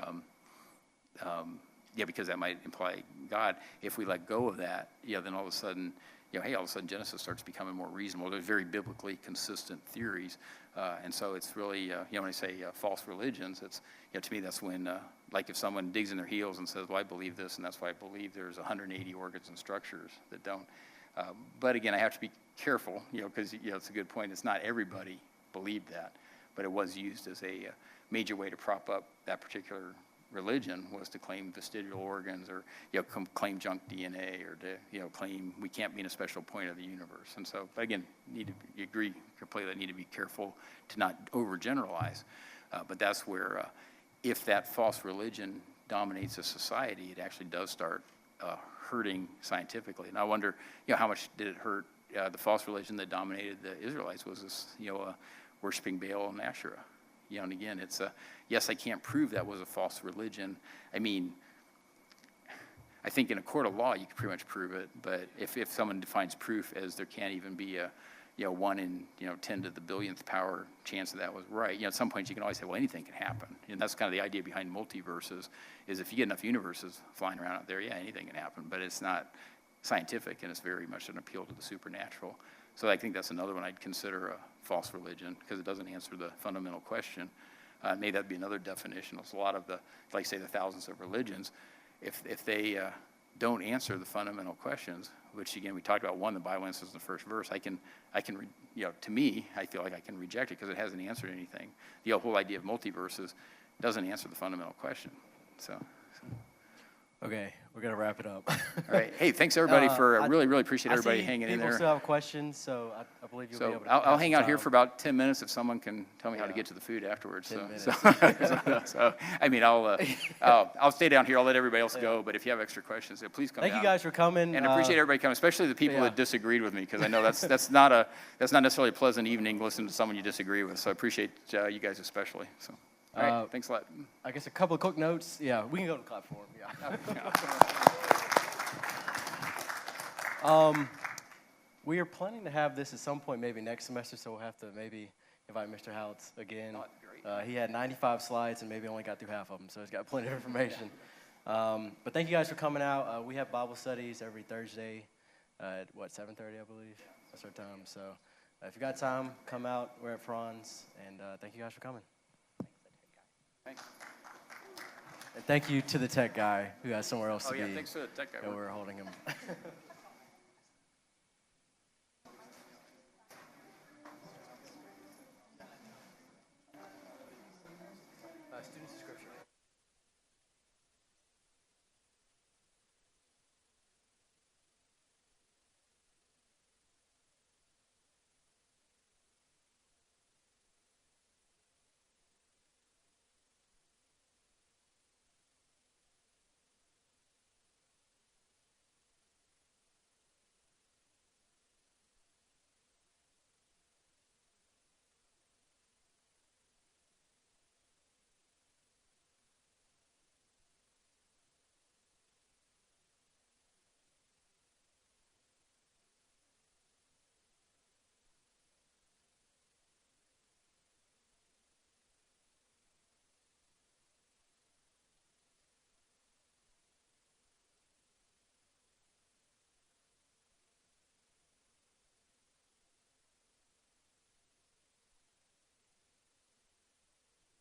because that might imply God. If we let go of that, then all of a sudden, hey, all of a sudden Genesis starts becoming more reasonable. There's very biblically consistent theories. And so it's really, when I say false religions, it's, to me, that's when, like if someone digs in their heels and says, well, I believe this, and that's why I believe there's 180 organs and structures that don't. But again, I have to be careful, because, it's a good point. It's not everybody believed that, but it was used as a major way to prop up that particular religion, was to claim vestigial organs, or claim junk DNA, or to claim we can't be in a special point of the universe. And so, again, you agree completely. Need to be careful to not overgeneralize. But that's where, if that false religion dominates a society, it actually does start hurting scientifically. And I wonder, how much did it hurt the false religion that dominated the Israelites? Was this, worshiping Baal and Asherah? And again, it's yes, I can't prove that was a false religion. I mean, I think in a court of law you can pretty much prove it, but if someone defines proof as there can't even be a 1 in 10 to the billionth power chance that was right, at some point you can always say, well, anything can happen. And that's kind of the idea behind multiverses, is if you get enough universes flying around out there, anything can happen, but it's not scientific, and it's very much an appeal to the supernatural. So I think that's another one I'd consider a false religion, because it doesn't answer the fundamental question. May that be another definition. There's a lot of the, like say, the thousands of religions, if they don't answer the fundamental questions, which again we talked about, one, the Bible answers in the first verse. I can, to me, I feel like I can reject it because it hasn't answered anything. The whole idea of multiverses doesn't answer the fundamental question. So. Okay, we're gonna wrap it up. All right. Hey, thanks everybody for, I really appreciate everybody hanging in there. People still have questions, so I believe you'll be able to. I'll hang out here for about 10 minutes if someone can tell me how to get to the food afterwards. 10 minutes. So, I mean, I'll stay down here. I'll let everybody else go. But if you have extra questions, please come down. Thank you guys for coming. And I appreciate everybody coming, especially the people that disagreed with me, because I know that's not necessarily a pleasant evening listening to someone you disagree with. So I appreciate you guys especially. So. All right, thanks a lot. I guess a couple of quick notes. Yeah, we can go to the platform. We are planning to have this at some point, maybe next semester, so we'll have to maybe invite Mr. Houts again. He had 95 slides and maybe only got through half of them, so he's got plenty of information. But thank you guys for coming out. We have Bible studies every Thursday at, 7:30, I believe? That's our time. So if you got time, come out. We're at Franz, and thank you guys for coming. Thanks. And thank you to the tech guy who has somewhere else to be. Thanks to the tech guy. And we're holding him.